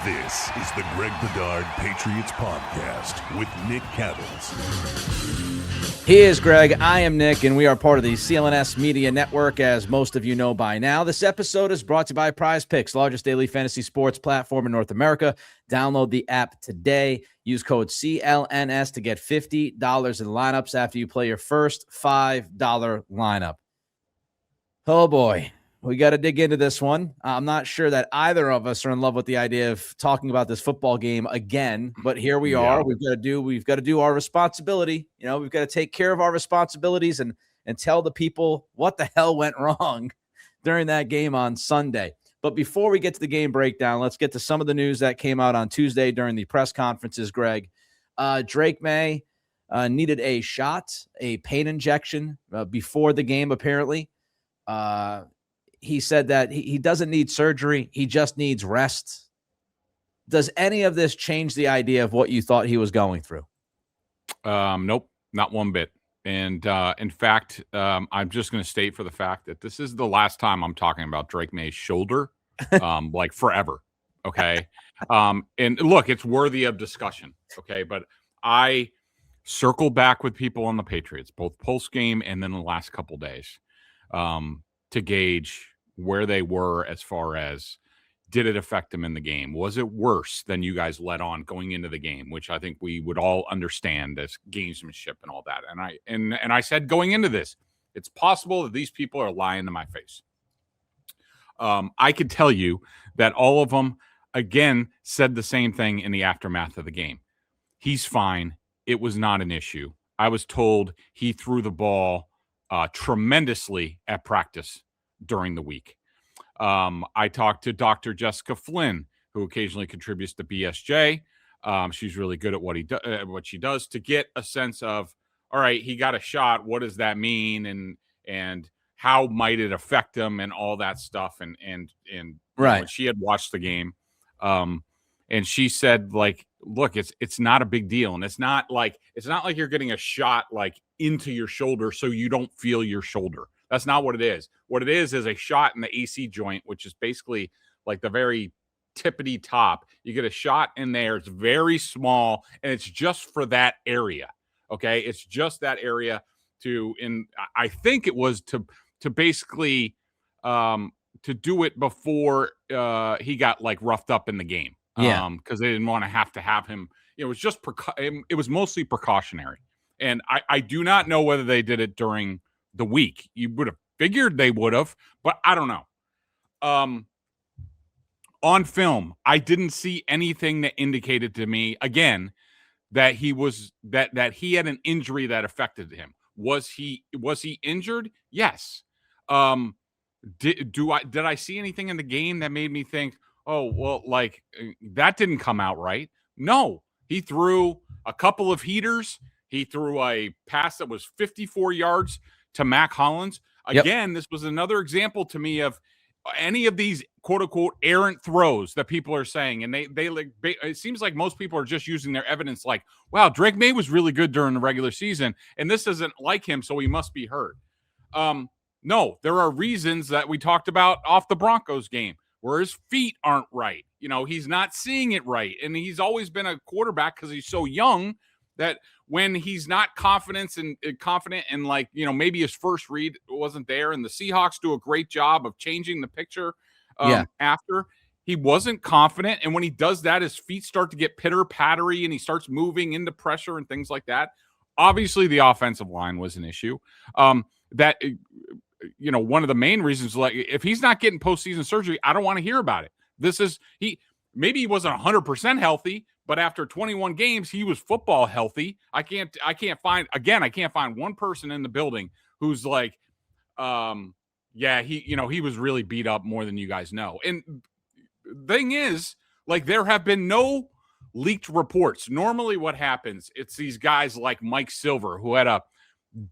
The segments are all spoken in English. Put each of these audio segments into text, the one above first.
This is the Greg Bedard Patriots Podcast with Nick Cattles. He is Greg, I am Nick, and we are part of the CLNS Media Network, as most of you know by now. This episode is brought to you by Prizepicks, largest daily fantasy sports platform in North America. Download the app today. Use code CLNS to get $50 in lineups after you play your first $5 lineup. Oh boy. We got to dig into this one. I'm not sure that either of us are in love with the idea of talking about this football game again, but here we are. We've got to do our responsibility. You know, we've got to take care of our responsibilities and tell the people what the hell went wrong during that game on Sunday. But before we get to the game breakdown, let's get to some of the news that came out on Tuesday during the press conferences, Greg. Drake Maye needed a shot, a pain injection before the game, apparently. He said that he doesn't need surgery. He just needs rest. Does any of this change the idea of what you thought he was going through? Nope, not one bit. And in fact, I'm just going to state for the fact that this is the last time I'm talking about Drake Maye's shoulder, like forever. Okay. And look, it's worthy of discussion. Okay. But I circle back with people on the Patriots, both post game and then the last couple days, to gauge where they were as far as, did it affect them in the game? Was it worse than you guys let on going into the game, which I think we would all understand as gamesmanship and all that. And I said going into this, it's possible that these people are lying to my face. I could tell you that all of them, again, said the same thing in the aftermath of the game. He's fine. It was not an issue. I was told he threw the ball tremendously at practice during the week. I talked to Dr. Jessica Flynn, who occasionally contributes to BSJ. She's really good at what she does, to get a sense of, all right, he got a shot. What does that mean? And how might it affect him and all that stuff. And right. Know, she had watched the game. And she said, like, look, it's not a big deal. And it's not like you're getting a shot like into your shoulder so you don't feel your shoulder. That's not what it is. What it is a shot in the AC joint, which is basically like the very tippity top. You get a shot in there. It's very small, and it's just for that area. Okay, it's just that area I think it was to basically to do it before he got like roughed up in the game. Yeah, because they didn't want to have him. It was just it was mostly precautionary, and I do not know whether they did it during the week. You would have figured they would have, but I don't know. On film, I didn't see anything that indicated to me again that he was that he had an injury that affected him. Was he injured? Yes. Did I see anything in the game that made me think, oh, well, like that didn't come out right? No. He threw a couple of heaters. He threw a pass that was 54 yards to Mac Hollins. Again, This was another example to me of any of these quote unquote errant throws that people are saying. And they like, it seems like most people are just using their evidence like, wow, Drake Maye was really good during the regular season, and this isn't like him, so he must be hurt. No, there are reasons that we talked about off the Broncos game where his feet aren't right. You know, he's not seeing it right. And he's always been a quarterback because he's so young that when he's not confident and like, you know, maybe his first read wasn't there, and the Seahawks do a great job of changing the picture after. He wasn't confident, and when he does that, his feet start to get pitter-pattery, and he starts moving into pressure and things like that. Obviously, the offensive line was an issue. That, you know, one of the main reasons, like, if he's not getting postseason surgery, I don't want to hear about it. Maybe he wasn't 100% healthy, but after 21 games, he was football healthy. I can't find one person in the building who's like, he was really beat up more than you guys know. And thing is, like, there have been no leaked reports. Normally what happens, it's these guys like Mike Silver, who had a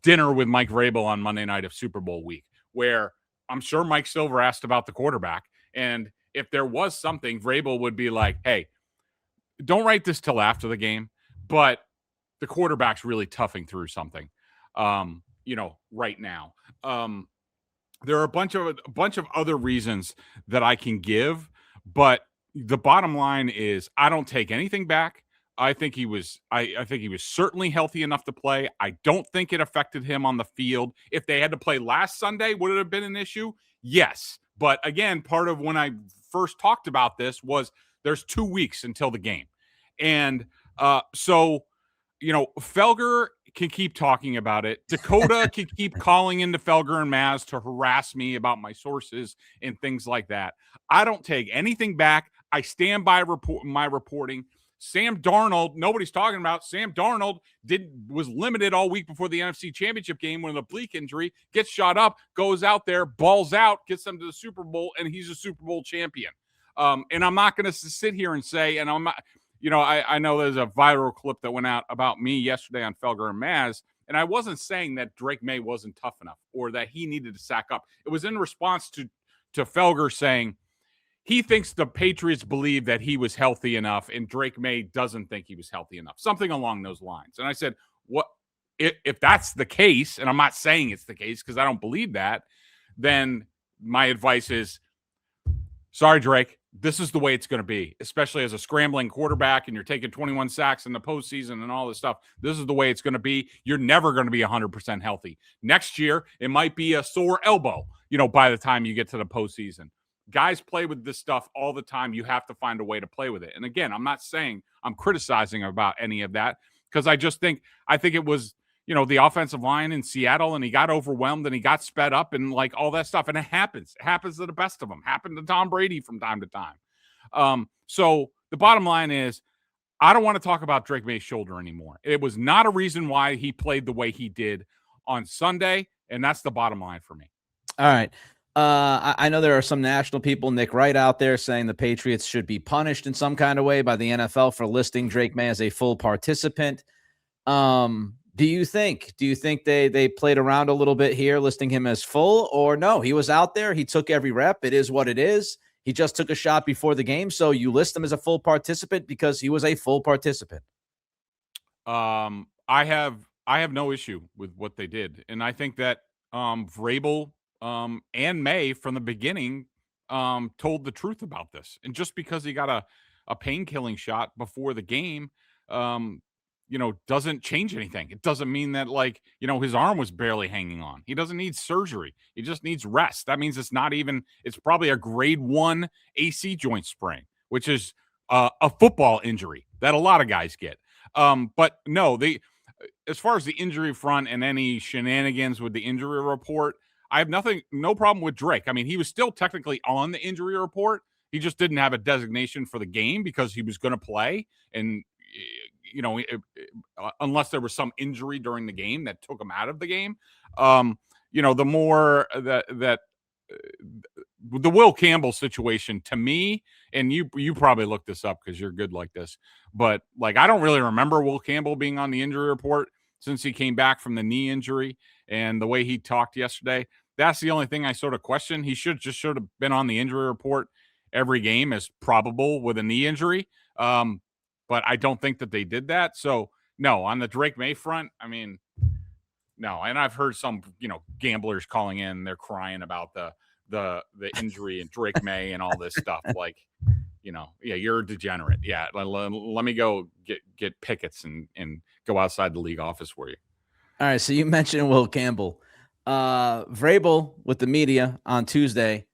dinner with Mike Vrabel on Monday night of Super Bowl week, where I'm sure Mike Silver asked about the quarterback. And if there was something, Vrabel would be like, hey, don't write this till after the game, but the quarterback's really toughing through something, right now. There are a bunch of other reasons that I can give, but the bottom line is I don't take anything back. I think he was I think he was certainly healthy enough to play. I don't think it affected him on the field. If they had to play last Sunday, would it have been an issue? Yes. But again, part of when I first talked about this was there's 2 weeks until the game. And so Felger can keep talking about it. Dakota can keep calling into Felger and Maz to harass me about my sources and things like that. I don't take anything back. I stand by my reporting. Sam Darnold, nobody's talking about. Sam Darnold was limited all week before the NFC Championship game with an oblique injury, gets shot up, goes out there, balls out, gets them to the Super Bowl, and he's a Super Bowl champion. And I'm not going to sit here and say, and I'm not, I know there's a viral clip that went out about me yesterday on Felger and Maz, and I wasn't saying that Drake Maye wasn't tough enough or that he needed to sack up. It was in response to Felger saying, he thinks the Patriots believe that he was healthy enough and Drake Maye doesn't think he was healthy enough, something along those lines. And I said, what if that's the case, and I'm not saying it's the case because I don't believe that, then my advice is, sorry, Drake, this is the way it's going to be, especially as a scrambling quarterback and you're taking 21 sacks in the postseason and all this stuff. This is the way it's going to be. You're never going to be 100% healthy. Next year, it might be a sore elbow, by the time you get to the postseason. Guys play with this stuff all the time. You have to find a way to play with it. And again, I'm not saying I'm criticizing about any of that because I think it was, the offensive line in Seattle, and he got overwhelmed and he got sped up and like all that stuff. And it happens. It happens to the best of them. Happened to Tom Brady from time to time. So the bottom line is, I don't want to talk about Drake Maye's shoulder anymore. It was not a reason why he played the way he did on Sunday. And that's the bottom line for me. All right. I know there are some national people, Nick Wright, out there saying the Patriots should be punished in some kind of way by the NFL for listing Drake Maye as a full participant. Do you think they played around a little bit here, listing him as full, or no? He was out there. He took every rep. It is what it is. He just took a shot before the game. So you list him as a full participant because he was a full participant. I have no issue with what they did. And I think that Vrabel and May from the beginning told the truth about this. And just because he got a pain-killing shot before the game, doesn't change anything. It doesn't mean that his arm was barely hanging on. He doesn't need surgery. He just needs rest. That means it's probably a grade 1 AC joint sprain, which is a football injury that a lot of guys get. But no, as far as the injury front and any shenanigans with the injury report, I have no problem with Drake. I mean, he was still technically on the injury report. He just didn't have a designation for the game because he was going to play. And, unless there was some injury during the game that took him out of the game, the more that the Will Campbell situation to me, and you probably looked this up because you're good like this, but I don't really remember Will Campbell being on the injury report since he came back from the knee injury. And the way he talked yesterday, that's the only thing I sort of question. He should have been on the injury report every game as probable with a knee injury. But I don't think that they did that. So no, on the Drake Maye front, I mean, no. And I've heard some, gamblers calling in, they're crying about the injury and Drake Maye and all this stuff. Yeah, you're a degenerate. Yeah. Let me go get pickets and go outside the league office for you. All right, so you mentioned Will Campbell. Vrabel with the media on Tuesday,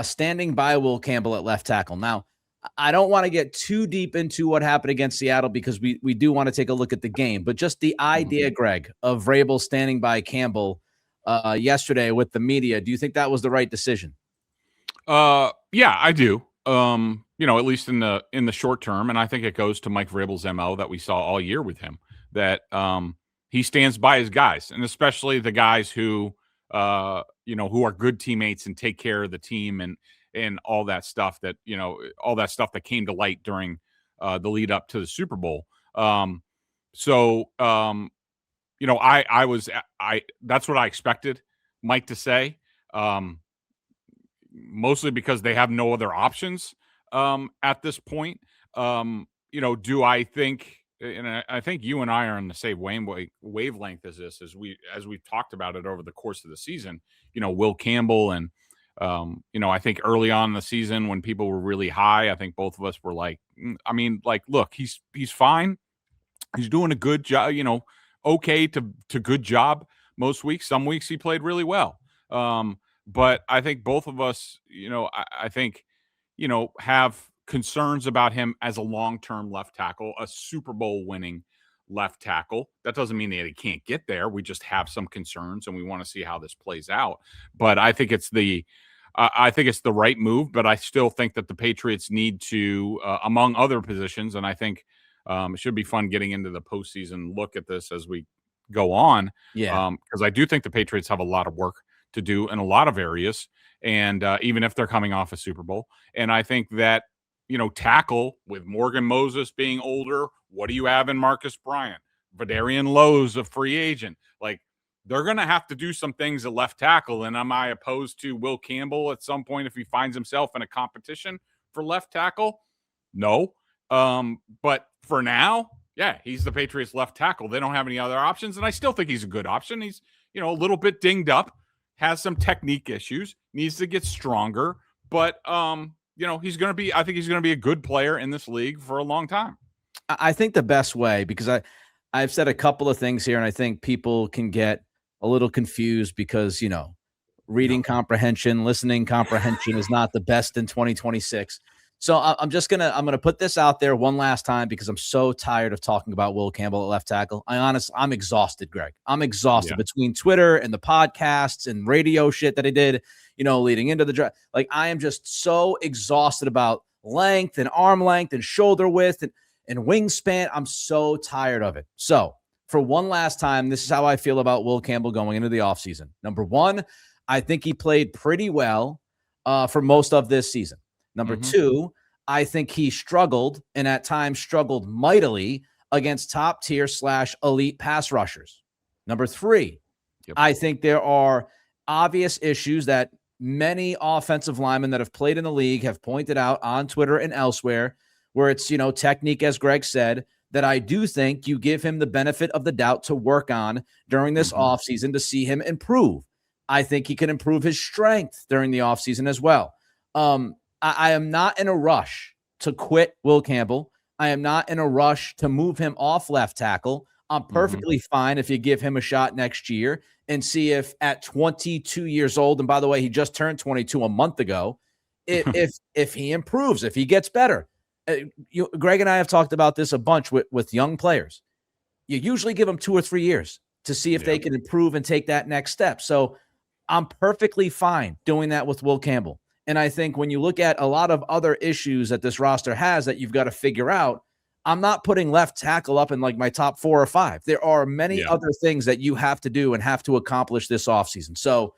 standing by Will Campbell at left tackle. Now, I don't want to get too deep into what happened against Seattle because we do want to take a look at the game. But just the idea, Greg, of Vrabel standing by Campbell yesterday with the media, do you think that was the right decision? Yeah, I do. At least in the short term, and I think it goes to Mike Vrabel's MO that we saw all year with him, that he stands by his guys, and especially the guys who who are good teammates and take care of the team and all that stuff that came to light during the lead up to the Super Bowl. That's what I expected Mike to say, mostly because they have no other options at this point. Do I think? And I think you and I are on the same wavelength as this, as we've talked about it over the course of the season. Will Campbell and I think early on in the season when people were really high, I think both of us were like, look, he's fine. He's doing a good job, okay to good job most weeks. Some weeks he played really well. But I think both of us, I think, have concerns about him as a long-term left tackle, a Super Bowl winning left tackle. That doesn't mean that he can't get there. We just have some concerns and we want to see how this plays out. But I think it's the right move, but I still think that the Patriots need to, among other positions, and I think it should be fun getting into the postseason look at this as we go on. Yeah. Because I do think the Patriots have a lot of work to do in a lot of areas, and even if they're coming off a Super Bowl. And I think that, tackle with Morgan Moses being older, what do you have in Marcus Bryant? Vadarian Lowe's a free agent. Like, they're going to have to do some things at left tackle. And am I opposed to Will Campbell at some point if he finds himself in a competition for left tackle? No. But for now, yeah, he's the Patriots left tackle. They don't have any other options. And I still think he's a good option. He's, a little bit dinged up, has some technique issues, needs to get stronger. But, he's going to be, I think he's going to be a good player in this league for a long time. I think the best way, because I've said a couple of things here, and I think people can get a little confused because, reading comprehension, listening comprehension is not the best in 2026. So I'm going to put this out there one last time because I'm so tired of talking about Will Campbell at left tackle. I'm exhausted, Greg. I'm exhausted between Twitter and the podcasts and radio shit that I did, leading into the draft. Like, I am just so exhausted about length and arm length and shoulder width and wingspan. I'm so tired of it. So for one last time, this is how I feel about Will Campbell going into the offseason. Number one, I think he played pretty well for most of this season. Number two, I think he struggled and at times struggled mightily against top tier / elite pass rushers. Number three, I think there are obvious issues that many offensive linemen that have played in the league have pointed out on Twitter and elsewhere, where it's, technique, as Greg said, that I do think you give him the benefit of the doubt to work on during this offseason to see him improve. I think he can improve his strength during the offseason as well. I am not in a rush to quit Will Campbell. I am not in a rush to move him off left tackle. I'm perfectly fine if you give him a shot next year and see if at 22 years old, and by the way, he just turned 22 a month ago, if he improves, if he gets better. Greg and I have talked about this a bunch with young players. You usually give them 2 or 3 years to see if they can improve and take that next step. So I'm perfectly fine doing that with Will Campbell. And I think when you look at a lot of other issues that this roster has that you've got to figure out, I'm not putting left tackle up in like my top 4 or 5. There are many other things that you have to do and have to accomplish this offseason. So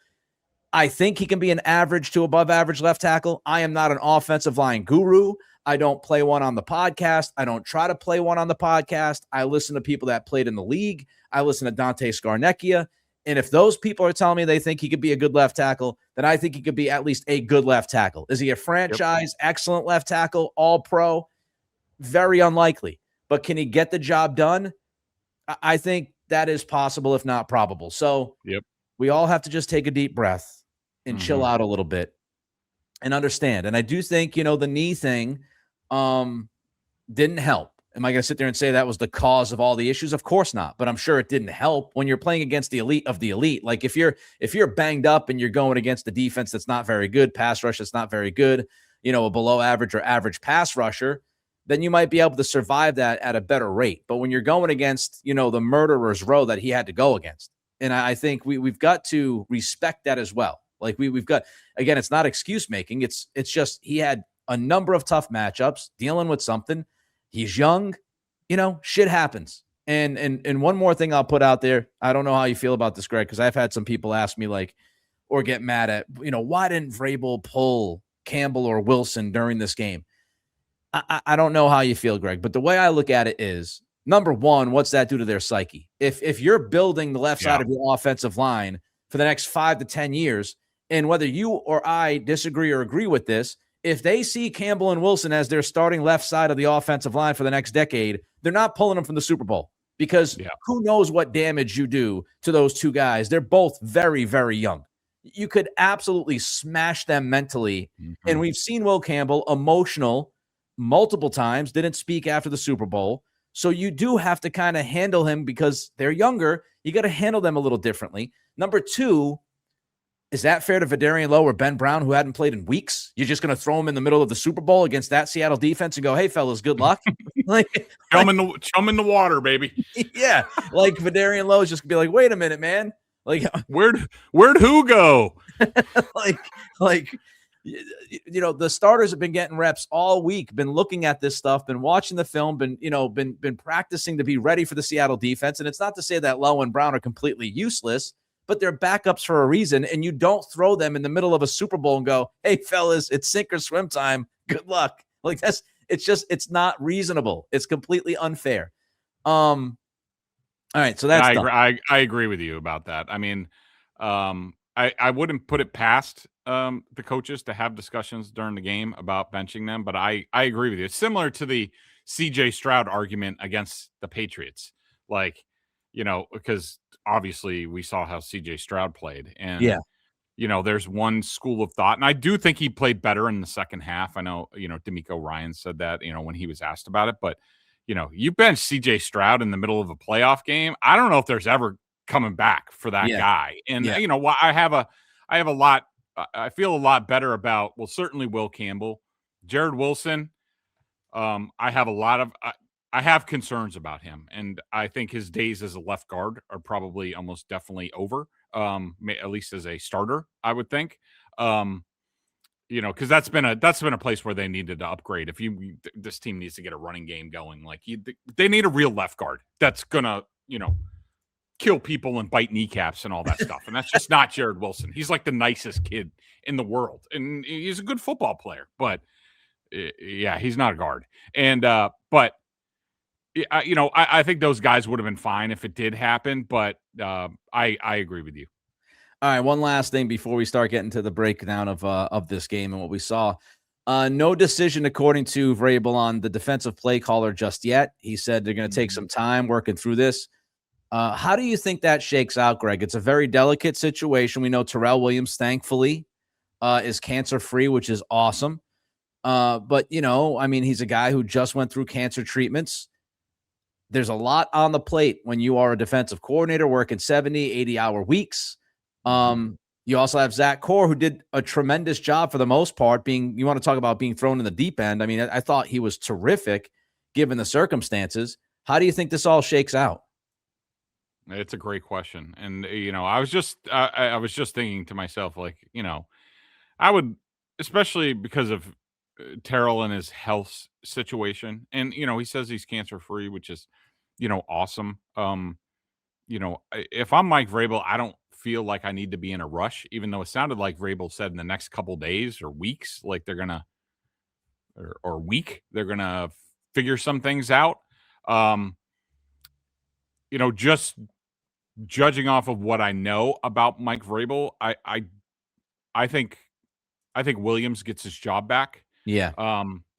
I think he can be an average to above average left tackle. I am not an offensive line guru. I don't play one on the podcast. I don't try to play one on the podcast. I listen to people that played in the league. I listen to Dante Scarnecchia. And if those people are telling me they think he could be a good left tackle, then I think he could be at least a good left tackle. Is he a franchise, excellent left tackle, all pro? Very unlikely. But can he get the job done? I think that is possible, if not probable. So we all have to just take a deep breath and chill out a little bit and understand. And I do think, the knee thing didn't help. Am I going to sit there and say that was the cause of all the issues? Of course not. But I'm sure it didn't help when you're playing against the elite of the elite. Like if you're banged up and you're going against the defense that's not very good, pass rush that's not very good, a below average or average pass rusher, then you might be able to survive that at a better rate. But when you're going against, the murderer's row that he had to go against, and I think we've got to respect that as well. Like we've got, again, it's not excuse making. It's just he had a number of tough matchups dealing with something. He's young, shit happens. And one more thing I'll put out there. I don't know how you feel about this, Greg, because I've had some people ask me or get mad at, why didn't Vrabel pull Campbell or Wilson during this game? I don't know how you feel, Greg, but the way I look at it is, number one, what's that do to their psyche? If you're building the left side of your offensive line for the next 5 to 10 years, and whether you or I disagree or agree with this, if they see Campbell and Wilson as their starting left side of the offensive line for the next decade, they're not pulling them from the Super Bowl because who knows what damage you do to those two guys. They're both very, very young. you could absolutely smash them mentally. And Mhm. we've seen Will Campbell emotional multiple times, didn't speak after the Super Bowl. So you do have to kind of handle him because they're younger. You got to handle them a little differently. Number two, is that fair to Vederian Lowe or Ben Brown, who hadn't played in weeks? You're just going to throw him in the middle of the Super Bowl against that Seattle defense and go, "Hey, fellas, good luck." like, Chum in the water, baby. yeah, like Vederian Lowe is just gonna be like, "Wait a minute, man." Like, where'd who go? like, the starters have been getting reps all week, been looking at this stuff, been watching the film, been practicing to be ready for the Seattle defense. And it's not to say that Lowe and Brown are completely useless, but they're backups for a reason. And you don't throw them in the middle of a Super Bowl and go, "Hey, fellas, it's sink or swim time. Good luck." Like, it's not reasonable. It's completely unfair. All right, so that's I agree with you about that. I mean, I wouldn't put it past the coaches to have discussions during the game about benching them, but I agree with you. It's similar to the CJ Stroud argument against the Patriots, like, because obviously we saw how CJ Stroud played, and yeah. there's one school of thought, and I do think he played better in the second half. I know, D'Amico Ryan said that, when he was asked about it, but you bench CJ Stroud in the middle of a playoff game. I don't know if there's ever coming back for that guy. And I feel a lot better about, well, certainly Will Campbell, Jared Wilson. I have concerns about him, and I think his days as a left guard are probably almost definitely over. At least as a starter, I would think. Because that's been a place where they needed to upgrade. If this team needs to get a running game going, like they need a real left guard that's gonna, kill people and bite kneecaps and all that stuff. And that's just not Jared Wilson. He's like the nicest kid in the world, and he's a good football player, but yeah, he's not a guard. And but I think those guys would have been fine if it did happen. But I agree with you. All right, one last thing before we start getting to the breakdown of this game and what we saw. No decision, according to Vrabel, on the defensive play caller just yet. He said they're going to take some time working through this. How do you think that shakes out, Greg? It's a very delicate situation. We know Terrell Williams, thankfully, is cancer-free, which is awesome. But, he's a guy who just went through cancer treatments. There's a lot on the plate when you are a defensive coordinator working 70, 80-hour weeks. You also have Zach Core, who did a tremendous job for the most part. You want to talk about being thrown in the deep end. I mean, I thought he was terrific given the circumstances. How do you think this all shakes out? It's a great question. And, I was just thinking to myself, like, I would, especially because of Terrell and his health situation. And, he says he's cancer free, which is, awesome. If I'm Mike Vrabel, I don't feel like I need to be in a rush, even though it sounded like Vrabel said in the next couple days or weeks, like they're going to, or week, they're going to figure some things out. Just judging off of what I know about Mike Vrabel, I think Williams gets his job back. Yeah.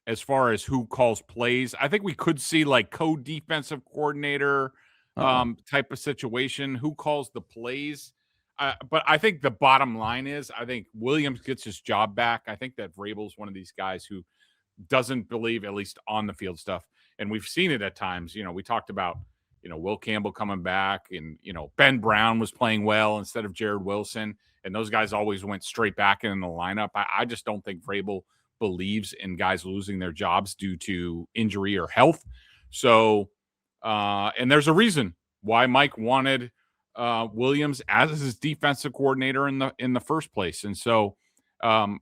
As far as who calls plays, I think we could see like co-defensive coordinator type of situation. Who calls the plays? But I think the bottom line is, I think Williams gets his job back. I think that Vrabel's one of these guys who doesn't believe, at least on the field stuff. And we've seen it at times. We talked about, Will Campbell coming back, and, Ben Brown was playing well instead of Jared Wilson. And those guys always went straight back in the lineup. I just don't think Vrabel believes in guys losing their jobs due to injury or health. So, and there's a reason why Mike wanted Williams as his defensive coordinator in the first place. And so, at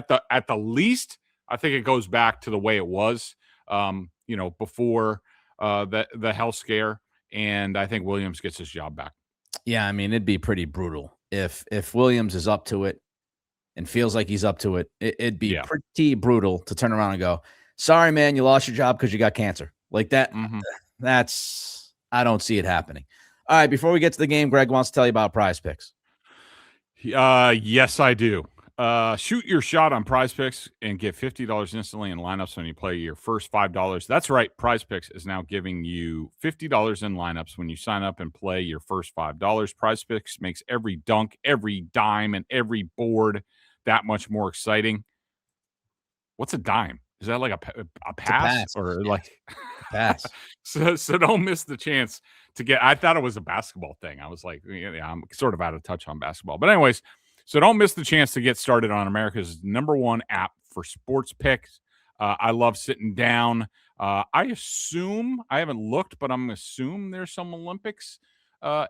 the least, I think it goes back to the way it was, before the health scare. And I think Williams gets his job back. Yeah, I mean, it'd be pretty brutal if Williams is up to it and feels like he's up to it. It'd be pretty brutal to turn around and go, "Sorry, man, you lost your job because you got cancer." Like that. I don't see it happening. All right, before we get to the game, Greg wants to tell you about Prizepicks. Yes, I do. Shoot your shot on Prizepicks and get $50 instantly in lineups when you play your first $5. That's right. Prizepicks is now giving you $50 in lineups when you sign up and play your first $5. Prizepicks makes every dunk, every dime, and every board that much more exciting. What's a dime? Is that like a pass or yeah. like Pass? so don't miss the chance to get. I thought it was a basketball thing. I was like, yeah, I'm sort of out of touch on basketball. But anyways, so don't miss the chance to get started on America's #1 app for sports picks. I love sitting down. I assume, I haven't looked, but I'm assume there's some Olympics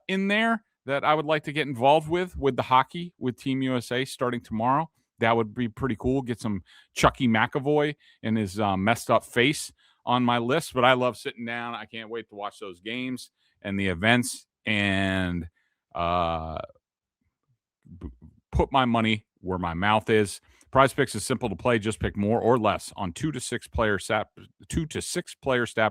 in there that I would like to get involved with the hockey with Team USA starting tomorrow. That would be pretty cool. Get some Chucky McAvoy and his messed up face on my list. But I love sitting down. I can't wait to watch those games and the events and put my money where my mouth is. Prizepicks is simple to play. Just pick more or less on 2 to 6 player stat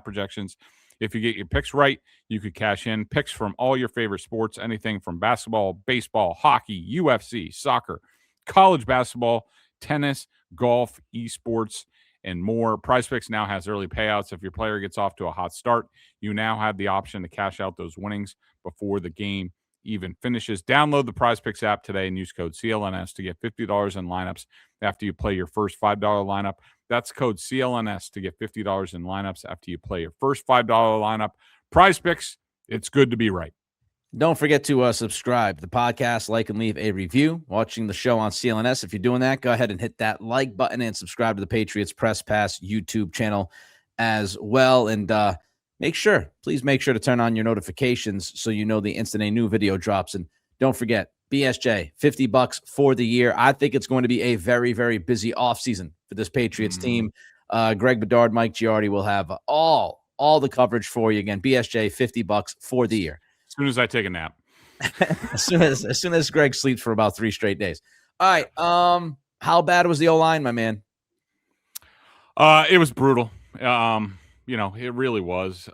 projections. If you get your picks right, you could cash in. Picks from all your favorite sports, anything from basketball, baseball, hockey, UFC, soccer, college basketball, tennis, golf, esports, and more. Prizepicks now has early payouts. If your player gets off to a hot start, you now have the option to cash out those winnings before the game even finishes. Download the Prizepicks app today and use code CLNS to get $50 in lineups after you play your first $5 lineup. That's code CLNS to get $50 in lineups after you play your first $5 lineup. Prizepicks, it's good to be right. Don't forget to subscribe to the podcast, like, and leave a review. Watching the show on CLNS. If you're doing that, go ahead and hit that like button and subscribe to the Patriots Press Pass YouTube channel as well. And please make sure to turn on your notifications so you know the instant a new video drops. And don't forget, BSJ, $50 for the year. I think it's going to be a very, very busy offseason for this Patriots team. Greg Bedard, Mike Giardi will have all the coverage for you. Again, BSJ, $50 for the year. As soon as I take a nap. as soon as Greg sleeps for about 3 straight days. All right. How bad was the O-line, my man? It was brutal. It really was.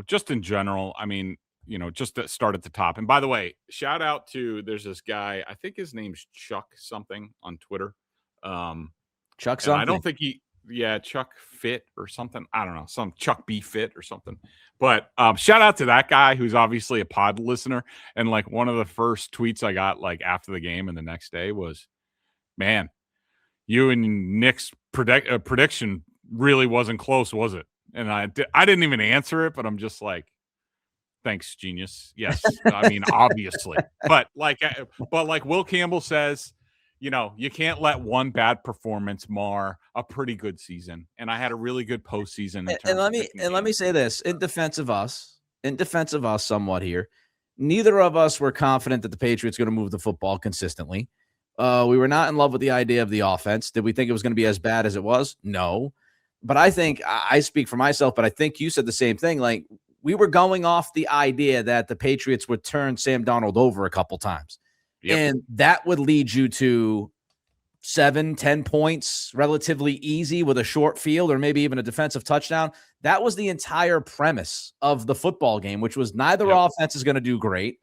Just in general, I mean, just to start at the top. And by the way, shout out to, there's this guy, I think his name's Chuck something on Twitter. Chuck something. I don't think Chuck Fit or something. I don't know, some Chuck B Fit or something. But shout out to that guy who's obviously a pod listener. And like one of the first tweets I got like after the game and the next day was, man, you and Nick's prediction really wasn't close, was it? And I didn't even answer it, but I'm just like, thanks, genius. Yes, I mean, obviously. But like Will Campbell says, you can't let one bad performance mar a pretty good season. And I had a really good postseason. And let me say this in defense of us somewhat here. Neither of us were confident that the Patriots were going to move the football consistently. We were not in love with the idea of the offense. Did we think it was going to be as bad as it was? No. But I think I speak for myself, but I think you said the same thing. Like, we were going off the idea that the Patriots would turn Sam Darnold over a couple times. Yep. And that would lead you to 7-10 points relatively easy with a short field or maybe even a defensive touchdown. That was the entire premise of the football game, which was neither offense is going to do great.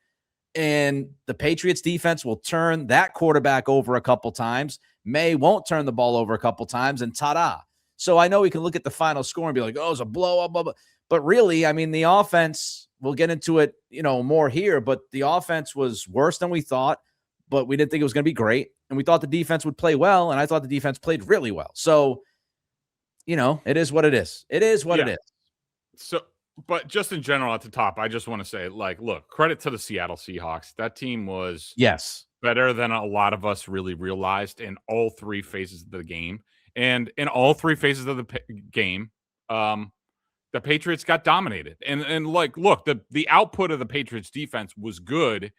And the Patriots defense will turn that quarterback over a couple times. Maye won't turn the ball over a couple times, and ta-da. So I know we can look at the final score and be like, oh, it's a blow-up, blah, blah. But really, I mean, the offense, we'll get into it, more here, but the offense was worse than we thought, but we didn't think it was going to be great. And we thought the defense would play well, and I thought the defense played really well. So, it is what it is. It is what it is. So, but just in general at the top, I just want to say, like, look, credit to the Seattle Seahawks. That team was better than a lot of us really realized in all 3 phases of the game. And in all 3 phases of the game, the Patriots got dominated. And like, look, the output of the Patriots defense was good.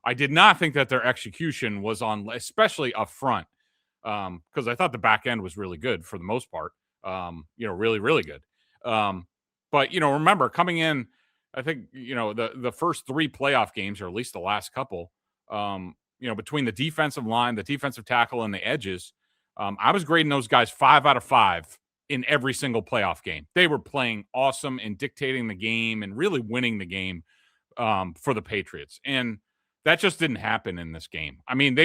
I did not think that their execution was on, especially up front, because I thought the back end was really good for the most part. Really, really good. But, remember, coming in, I think, the first 3 playoff games, or at least the last couple, between the defensive line, the defensive tackle, and the edges, I was grading those guys 5 out of 5 in every single playoff game. They were playing awesome and dictating the game and really winning the game for the Patriots. And that just didn't happen in this game. I mean,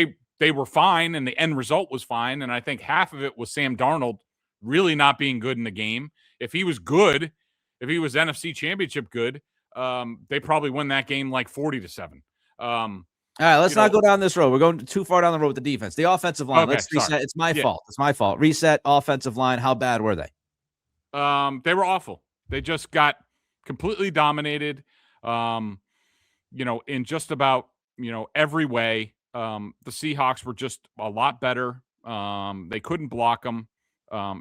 they were fine and the end result was fine. And I think half of it was Sam Darnold really not being good in the game. If he was good, if he was NFC Championship good, they probably win that game like 40-7. All right, let's not go down this road. We're going too far down the road with the defense. The offensive line. Okay, Let's reset. sorry. It's my fault. It's my fault. Reset offensive line. How bad were they? They were awful. They just got completely dominated, in just about, every way. The Seahawks were just a lot better. They couldn't block them.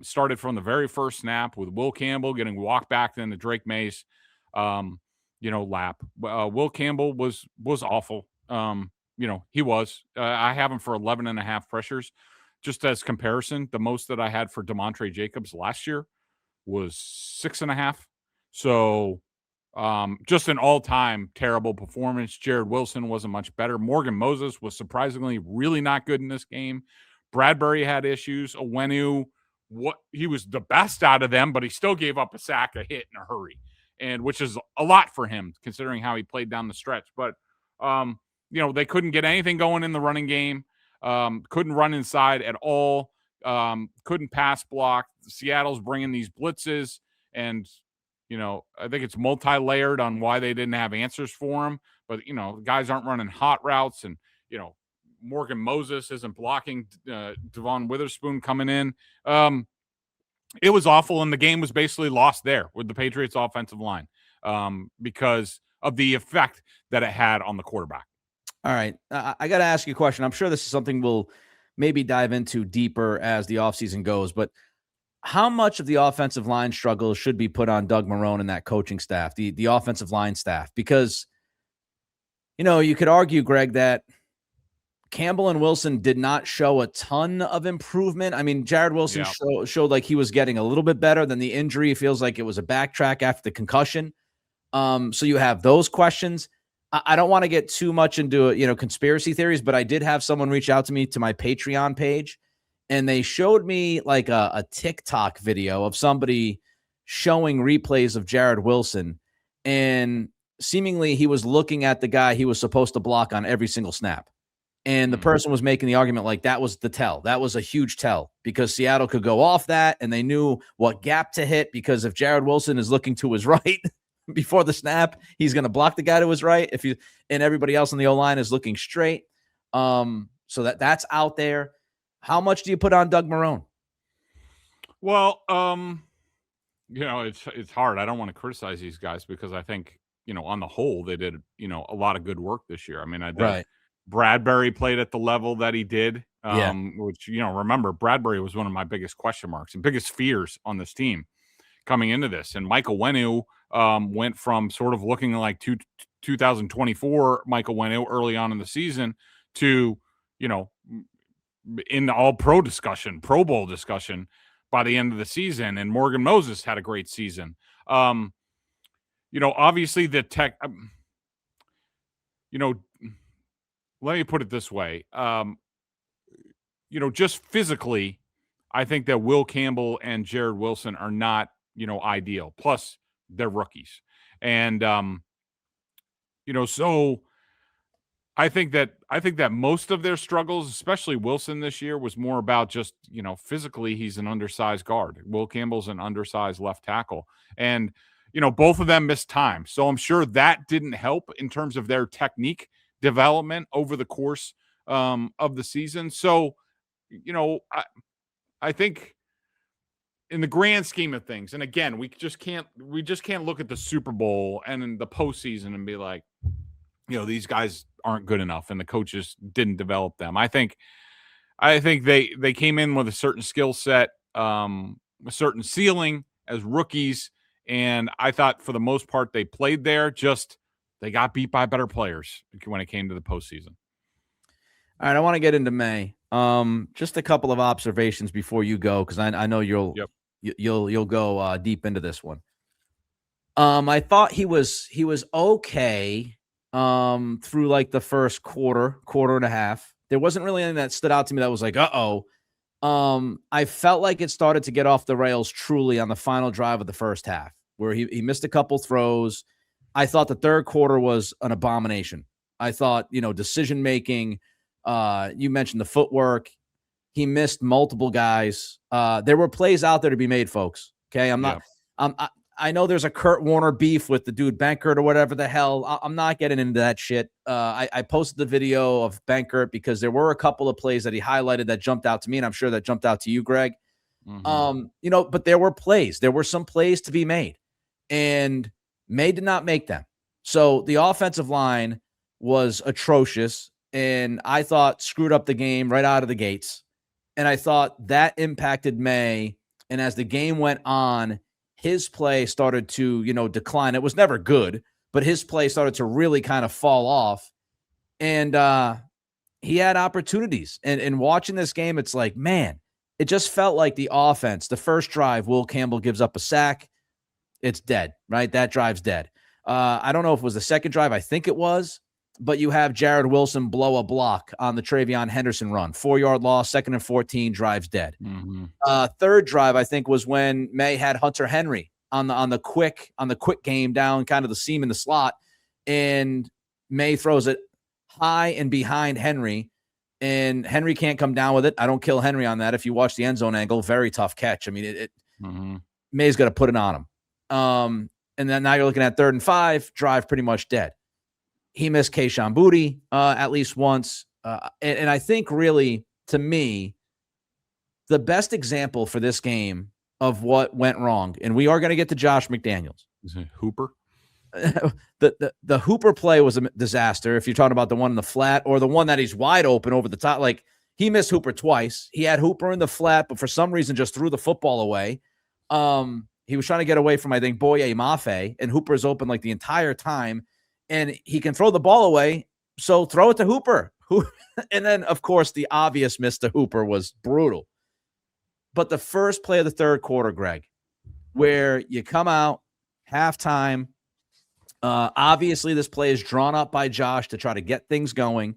Started from the very first snap with Will Campbell getting walked back into Drake Maye's, lap. Will Campbell was awful. He was. I have him for 11.5 pressures. Just as comparison, the most that I had for DeMontre Jacobs last year was 6.5. So just an all-time terrible performance. Jared Wilson wasn't much better. Morgan Moses was surprisingly really not good in this game. Bradbury had issues. Owenu, he was the best out of them, but he still gave up a sack, a hit, in a hurry, and which is a lot for him considering how he played down the stretch. But they couldn't get anything going in the running game. Couldn't run inside at all. Couldn't pass block. Seattle's bringing these blitzes, and I think it's multi-layered on why they didn't have answers for him. But guys aren't running hot routes, and Morgan Moses isn't blocking Devon Witherspoon coming in. It was awful, and the game was basically lost there with the Patriots offensive line because of the effect that it had on the quarterback. All right. I got to ask you a question. I'm sure this is something we'll maybe dive into deeper as the offseason goes, but how much of the offensive line struggles should be put on Doug Marrone and that coaching staff, the offensive line staff? Because, you could argue, Greg, that Campbell and Wilson did not show a ton of improvement. I mean, Jared Wilson showed like he was getting a little bit better than the injury. It feels like it was a backtrack after the concussion. So you have those questions. I don't want to get too much into, conspiracy theories, but I did have someone reach out to me to my Patreon page, and they showed me like a TikTok video of somebody showing replays of Jared Wilson, and seemingly he was looking at the guy he was supposed to block on every single snap. And the person was making the argument like that was the tell. That was a huge tell because Seattle could go off that, and they knew what gap to hit because if Jared Wilson is looking to his right before the snap, he's going to block the guy to his right and everybody else on the O-line is looking straight. So that's out there. How much do you put on Doug Marrone? Well, it's hard. I don't want to criticize these guys because I think, on the whole, they did, a lot of good work this year. I mean, I think right. Bradbury played at the level that he did, which, remember, Bradbury was one of my biggest question marks and biggest fears on this team coming into this. And Michael Owenu went from sort of looking like 2024 Michael Owenu early on in the season to, in the all-pro discussion, Pro Bowl discussion by the end of the season. And Morgan Moses had a great season. Obviously the tech, let me put it this way. Just physically, I think that Will Campbell and Jared Wilson are not, ideal. Plus, they're rookies. And, so I think that most of their struggles, especially Wilson this year, was more about just, physically, he's an undersized guard. Will Campbell's an undersized left tackle. And, both of them missed time. So I'm sure that didn't help in terms of their technique development over the course of the season. So, I think in the grand scheme of things, and again, we just can't look at the Super Bowl and in the postseason and be like, these guys aren't good enough and the coaches didn't develop them. I think they came in with a certain skill set, a certain ceiling as rookies, and I thought for the most part they played there. Just they got beat by better players when it came to the postseason. All right, I want to get into May. Just a couple of observations before you go, because I know you'll go deep into this one. I thought he was okay through like the first quarter and a half. There wasn't really anything that stood out to me that was like, I felt like it started to get off the rails truly on the final drive of the first half, where he missed a couple throws. I thought the third quarter was an abomination. I thought, decision-making, You mentioned the footwork. He missed multiple guys. There were plays out there to be made, folks. Okay, I know there's a Kurt Warner beef with the dude Benkert or whatever the hell. I'm not getting into that shit. I posted the video of Benkert because there were a couple of plays that he highlighted that jumped out to me, and I'm sure that jumped out to you, Greg. But there were plays. There were some plays to be made, and Maye did not make them. So the offensive line was atrocious, and I thought screwed up the game right out of the gates. And I thought that impacted Maye. And as the game went on, his play started to, decline. It was never good, but his play started to really kind of fall off. And he had opportunities. And watching this game, it's like, man, it just felt like the offense. The first drive, Will Campbell gives up a sack. It's dead, right? That drive's dead. I don't know if it was the second drive. I think it was. But you have Jared Wilson blow a block on the Travion Henderson run. 4-yard loss, 2nd and 14, drives dead. Third drive, I think, was when Maye had Hunter Henry on the quick game down kind of the seam in the slot. And Maye throws it high and behind Henry. And Henry can't come down with it. I don't kill Henry on that. If you watch the end zone angle, very tough catch. I mean, Maye's got to put it on him. And then now you're looking at 3rd and 5, drive pretty much dead. He missed Kayshon Boutte at least once. And I think really, to me, the best example for this game of what went wrong, and we are going to get to Josh McDaniels. Is it Hooper? The Hooper play was a disaster. If you're talking about the one in the flat or the one that he's wide open over the top, like he missed Hooper twice. He had Hooper in the flat, but for some reason just threw the football away. He was trying to get away from, I think, Boye Mafe, and Hooper's open like the entire time. And he can throw the ball away, so throw it to Hooper. And then, of course, the obvious miss to Hooper was brutal. But the first play of the third quarter, Greg, where you come out, halftime, obviously this play is drawn up by Josh to try to get things going.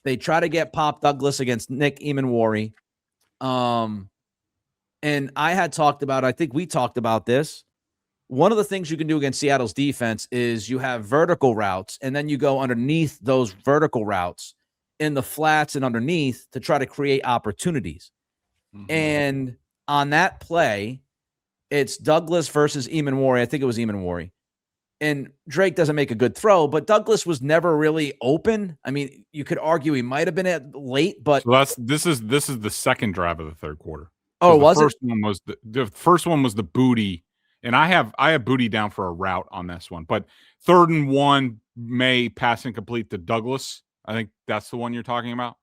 They try to get Pop Douglas against Nick Eamon-Warry. And I think we talked about this. One of the things you can do against Seattle's defense is you have vertical routes, and then you go underneath those vertical routes in the flats and underneath to try to create opportunities. And on that play, it's Douglas versus Eamon-Warry. I think it was Eamon-Warry. And Drake doesn't make a good throw, but Douglas was never really open. I mean, you could argue he might have been at late, but so this is the second drive of the third quarter. Oh, was the first one was the first one was the Boutte. And I have Boutte down for a route on this one, but 3rd and 1, Maye passing complete to Douglas. I think that's the one you're talking about.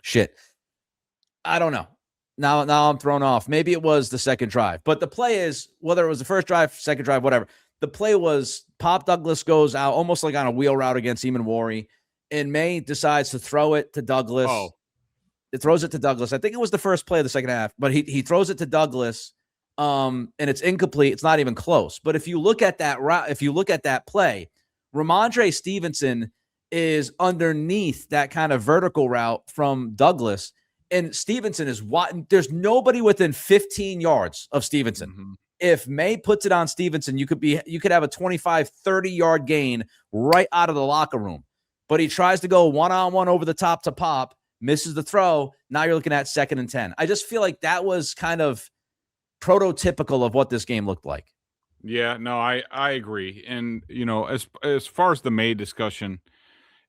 Shit. I don't know. Now I'm thrown off. Maybe it was the second drive, but the play is, whether it was the first drive, second drive, whatever. The play was Pop Douglas goes out almost like on a wheel route against Eamon-Warry, and Maye decides to throw it to Douglas. It throws it to Douglas. I think it was the first play of the second half, but he throws it to Douglas, and it's incomplete. It's not even close. But if you look at that route, if you look at that play, Ramondre Stevenson is underneath that kind of vertical route from Douglas, and Stevenson is wide. There's nobody within 15 yards of Stevenson. If Maye puts it on Stevenson, you could have a 25, 30-yard gain right out of the locker room. But he tries to go one-on-one over the top to Pop, misses the throw. Now you're looking at 2nd and 10. I just feel like that was kind of prototypical of what this game looked like. Yeah, no, I agree. And, as far as the Maye discussion,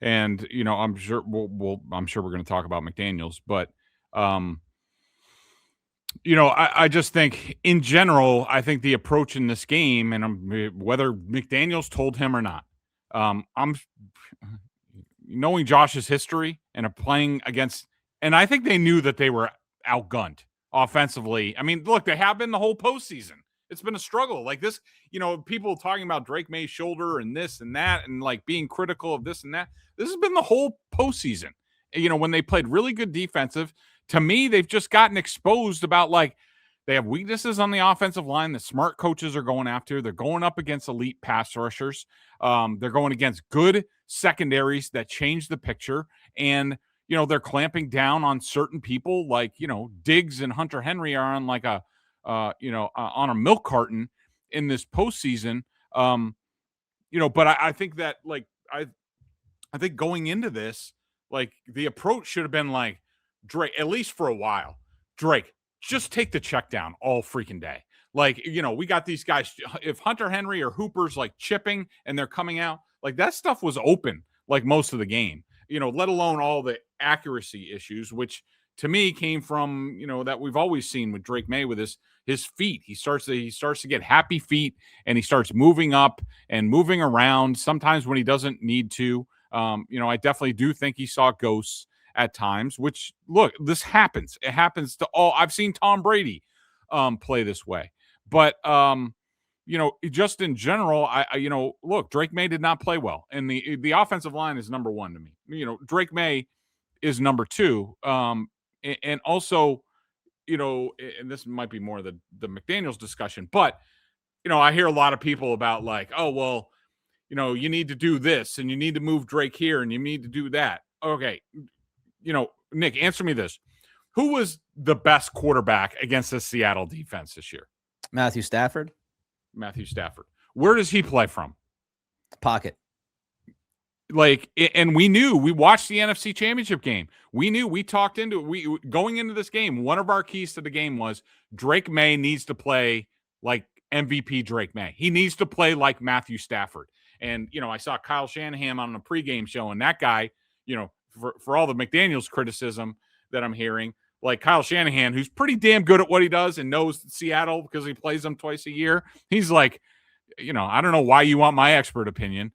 and, I'm sure we're going to talk about McDaniels, but, I just think in general, I think the approach in this game, and whether McDaniels told him or not, I'm knowing Josh's history and playing against, and I think they knew that they were outgunned offensively. I mean, look, they have been the whole postseason. It's been a struggle like this, people talking about Drake Maye's shoulder and this and that, and like being critical of this and that. This has been the whole postseason. When they played really good defensive, to me, they've just gotten exposed about like they have weaknesses on the offensive line that smart coaches are going after. They're going up against elite pass rushers. They're going against good secondaries that change the picture. And, they're clamping down on certain people like, Diggs and Hunter Henry are on like on a milk carton in this postseason. But I think that like I think going into this, like the approach should have been like, Drake, at least for a while, Drake, just take the check down all freaking day. Like, we got these guys. If Hunter Henry or Hooper's like chipping and they're coming out, like that stuff was open like most of the game, let alone all the accuracy issues, which to me came from, that we've always seen with Drake Maye with his feet. He starts to get happy feet and he starts moving up and moving around sometimes when he doesn't need to. I definitely do think he saw ghosts at times, which look, this happens. It happens to all. I've seen Tom Brady play this way. But just in general, look, Drake Maye did not play well. And the offensive line is number one to me. Drake Maye is number two. And also, and this might be more the McDaniels discussion, but I hear a lot of people about like, oh, well, you need to do this and you need to move Drake here and you need to do that. Okay. Nick, answer me this. Who was the best quarterback against the Seattle defense this year? Matthew Stafford. Where does he play from? Pocket. Like, and we watched the NFC Championship game. We talked into it. Going into this game, one of our keys to the game was Drake Maye needs to play like MVP Drake Maye. He needs to play like Matthew Stafford. And, I saw Kyle Shanahan on the pregame show, and that guy, for all the McDaniels criticism that I'm hearing, like Kyle Shanahan, who's pretty damn good at what he does and knows Seattle because he plays them twice a year. He's like, I don't know why you want my expert opinion.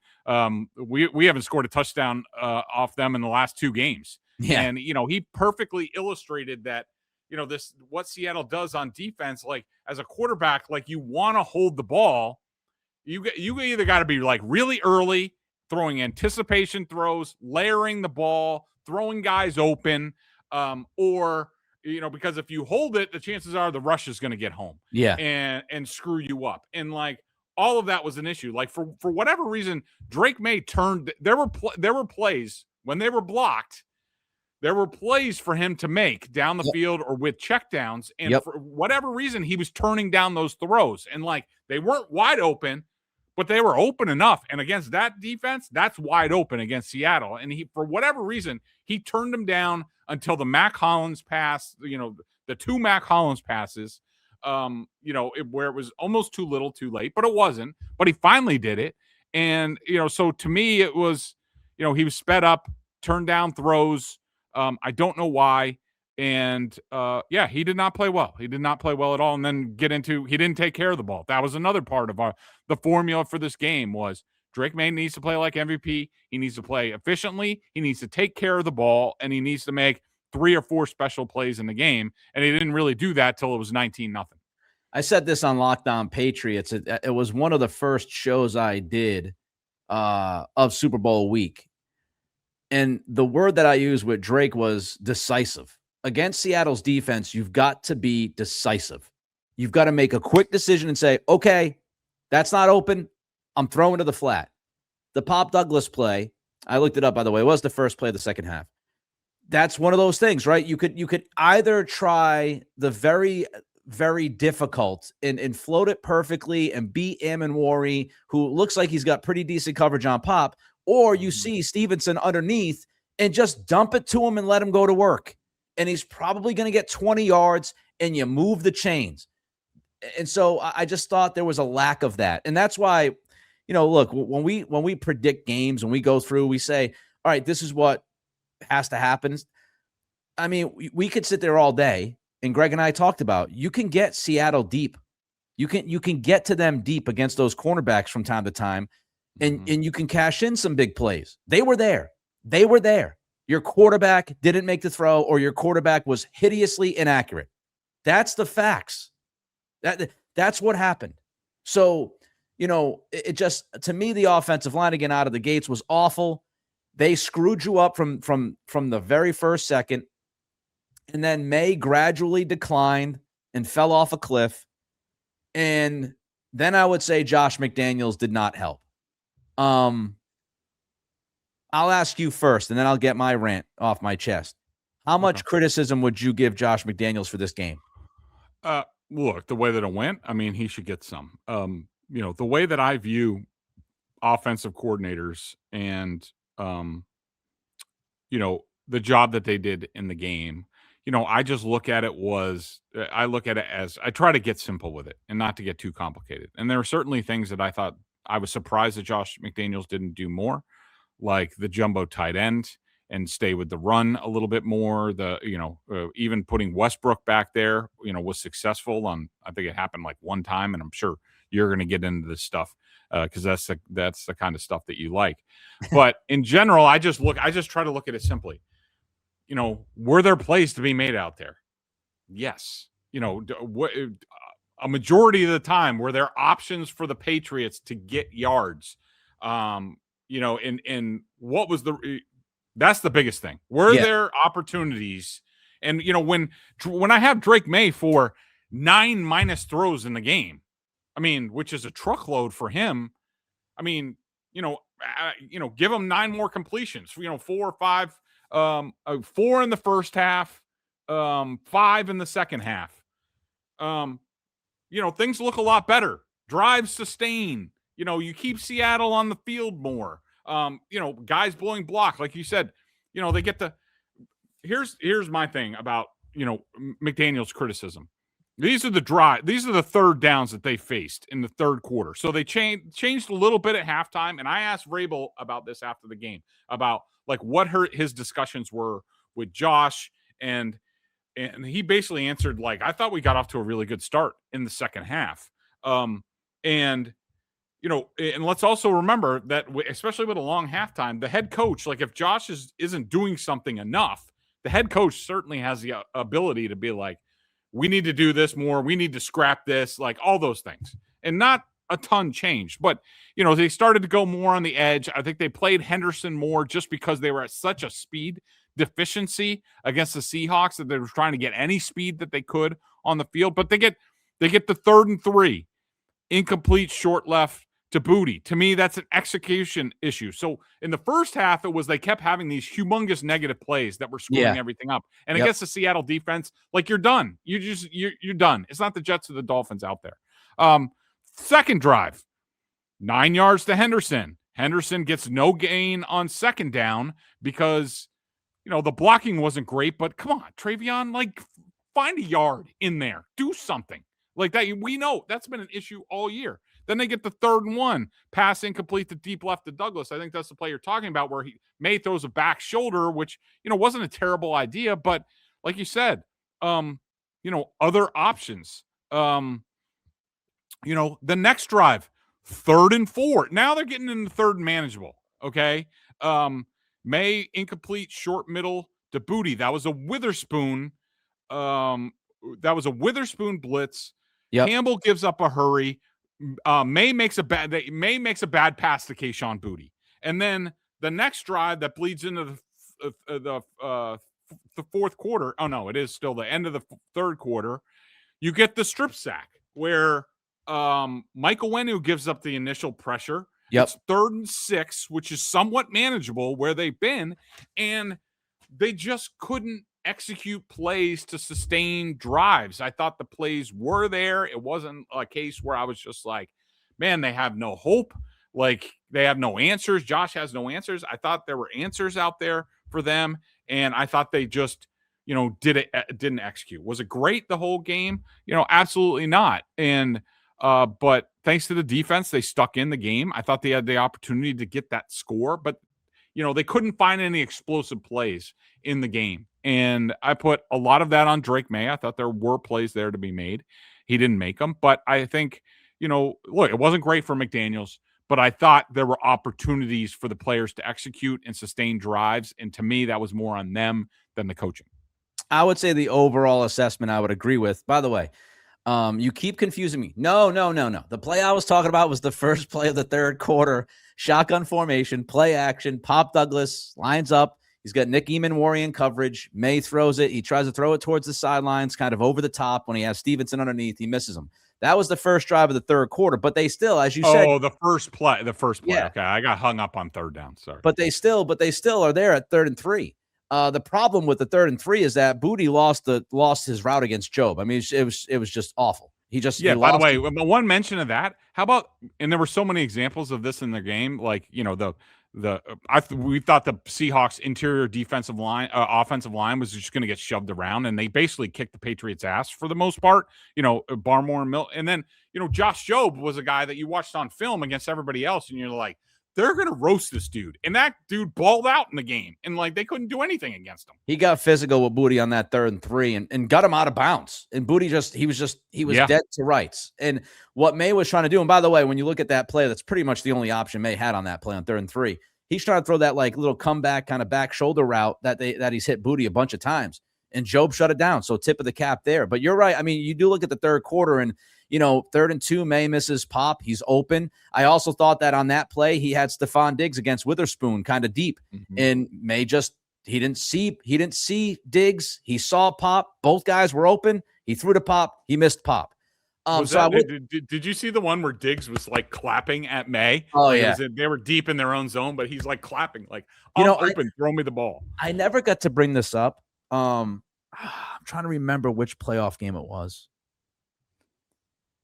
We haven't scored a touchdown off them in the last two games. Yeah. And, he perfectly illustrated that, what Seattle does on defense, like as a quarterback, like you want to hold the ball. You either got to be like really early, throwing anticipation throws, layering the ball, throwing guys open, or because if you hold it, the chances are the rush is going to get home, and screw you up. And like all of that was an issue. Like for whatever reason, Drake Maye turned. There were plays when they were blocked. There were plays for him to make down the field or with checkdowns, and for whatever reason, he was turning down those throws. And like they weren't wide open, but they were open enough. And against that defense, that's wide open against Seattle. And for whatever reason, he turned them down until the Mac Hollins pass, the two Mac Hollins passes, where it was almost too little too late, but it wasn't. But he finally did it. And, so to me, it was, he was sped up, turned down throws. I don't know why. And, he did not play well. He did not play well at all. And then he didn't take care of the ball. That was another part of the formula for this game was Drake Maye needs to play like MVP. He needs to play efficiently. He needs to take care of the ball, and he needs to make 3 or 4 special plays in the game. And he didn't really do that till it was 19-0. I said this on Locked On Patriots. It was one of the first shows I did of Super Bowl week. And the word that I used with Drake was decisive. Against Seattle's defense, you've got to be decisive. You've got to make a quick decision and say, okay, that's not open. I'm throwing to the flat. The Pop Douglas play, I looked it up, by the way, it was the first play of the second half. That's one of those things, right? You could either try the very, very difficult and float it perfectly and beat Amenwari, who looks like he's got pretty decent coverage on Pop, or you see Stevenson underneath and just dump it to him and let him go to work. And he's probably going to get 20 yards and you move the chains. And so I just thought there was a lack of that. And that's why, look, when we predict games, when we go through, we say, all right, this is what has to happen. I mean, we could sit there all day, and Greg and I talked about, you can get Seattle deep. You can get to them deep against those cornerbacks from time to time, and you can cash in some big plays. They were there. Your quarterback didn't make the throw, or your quarterback was hideously inaccurate. That's the facts. That's what happened. So, it just, to me, the offensive line again out of the gates was awful. They screwed you up from the very first second. And then Maye gradually declined and fell off a cliff. And then I would say Josh McDaniels did not help. I'll ask you first, and then I'll get my rant off my chest. How much criticism would you give Josh McDaniels for this game? Look, the way that it went, I mean, he should get some. The way that I view offensive coordinators and, the job that they did in the game, I just look at it I look at it as I try to get simple with it and not to get too complicated. And there are certainly things that I thought I was surprised that Josh McDaniels didn't do more, like the jumbo tight end and stay with the run a little bit more. Even putting Westbrook back there, was successful on, I think it happened like one time, and I'm sure you're going to get into this stuff because that's the kind of stuff that you like. But in general, I just try to look at it simply. Were there plays to be made out there? Yes. A majority of the time were there options for the Patriots to get yards. And what was that's the biggest thing. Were there opportunities? And when I have Drake Maye for 9 minus throws in the game, I mean, which is a truckload for him. I mean, give him 9 more completions, 4 or 5, 4 in the first half, 5 in the second half. Things look a lot better. Drives sustain. You keep Seattle on the field more. Guys blowing block, like you said. They get the. Here's my thing about McDaniel's criticism. These are the third downs that they faced in the third quarter. So they changed a little bit at halftime. And I asked Rabel about this after the game, about like what his discussions were with Josh, and he basically answered like, I thought we got off to a really good start in the second half. And let's also remember that especially with a long halftime, the head coach, like if Josh isn't doing something enough, the head coach certainly has the ability to be like, we need to do this more. We need to scrap this, like all those things. And not a ton changed, but they started to go more on the edge. I think they played Henderson more just because they were at such a speed deficiency against the Seahawks that they were trying to get any speed that they could on the field. But they get the 3rd and 3, incomplete short left to Booty. To me, that's an execution issue. So in the first half, it was they kept having these humongous negative plays that were screwing everything up. And against the Seattle defense, like you're done. You're done. It's not the Jets or the Dolphins out there. Second drive, 9 yards to Henderson. Henderson gets no gain on second down because, the blocking wasn't great. But come on, Travion, like find a yard in there. Do something like that. We know that's been an issue all year. Then they get the 3rd and 1, pass incomplete to deep left to Douglas. I think that's the play you're talking about where Maye throws a back shoulder, which, wasn't a terrible idea. But like you said, other options. The next drive, 3rd and 4. Now they're getting into 3rd and manageable. Okay. Maye incomplete short middle to Booty. That was a Witherspoon. Blitz. Yep. Campbell gives up a hurry. Maye makes a bad pass to Kayshon Boutte. And then the next drive that bleeds into the fourth quarter. Oh no, it is still the end of the third quarter. You get the strip sack where Michael Wenu gives up the initial pressure. Yep. It's 3rd and 6, which is somewhat manageable where they've been, and they just couldn't execute plays to sustain drives. I thought the plays were there. It wasn't a case where I was just like, man, they have no hope. Like they have no answers. Josh has no answers. I thought there were answers out there for them. And I thought they just, didn't execute. Was it great the whole game? Absolutely not. And, but thanks to the defense, they stuck in the game. I thought they had the opportunity to get that score, but they couldn't find any explosive plays in the game. And I put a lot of that on Drake Maye. I thought there were plays there to be made. He didn't make them. But I think, look, it wasn't great for McDaniels, but I thought there were opportunities for the players to execute and sustain drives. And to me, that was more on them than the coaching. I would say the overall assessment I would agree with. By the way, you keep confusing me. No. The play I was talking about was the first play of the third quarter. Shotgun formation, play action. Pop Douglas lines up. He's got Nick Eamon in coverage. Maye throws it. He tries to throw it towards the sidelines, kind of over the top. When he has Stevenson underneath, he misses him. That was the first drive of the third quarter. But they still, as you said. Oh, the first play. Yeah. Okay, I got hung up on 3rd down. Sorry. But they still are there at 3rd and 3. The problem with the 3rd and 3 is that Boutte lost his route against Job. I mean, it was just awful. He Yeah, by the lost. way, one mention of that, how about, and there were so many examples of this in the game, like, we thought the Seahawks interior offensive line was just going to get shoved around, and they basically kicked the Patriots' ass for the most part. Barmore and and then Josh Jobe was a guy that you watched on film against everybody else, and you're like, they're going to roast this dude, and that dude balled out in the game, and like they couldn't do anything against him. He got physical with Booty on that 3rd and 3 and got him out of bounds. And Booty he was dead to rights. And what Maye was trying to do, and by the way, when you look at that play, that's pretty much the only option Maye had on that play on 3rd and 3. He's trying to throw that like little comeback kind of back shoulder route that he's hit Booty a bunch of times. And Jobe shut it down. So tip of the cap there. But you're right. I mean, you do look at the third quarter and 3rd and 2, Maye misses pop. He's open. I also thought that on that play, he had Stephon Diggs against Witherspoon kind of deep. Mm-hmm. And Maye he didn't see Diggs. He saw pop. Both guys were open. He threw the pop. He missed pop. Did you see the one where Diggs was like clapping at Maye? Oh, like yeah. They were deep in their own zone, but he's like clapping, like, open, throw me the ball. I never got to bring this up. I'm trying to remember which playoff game it was.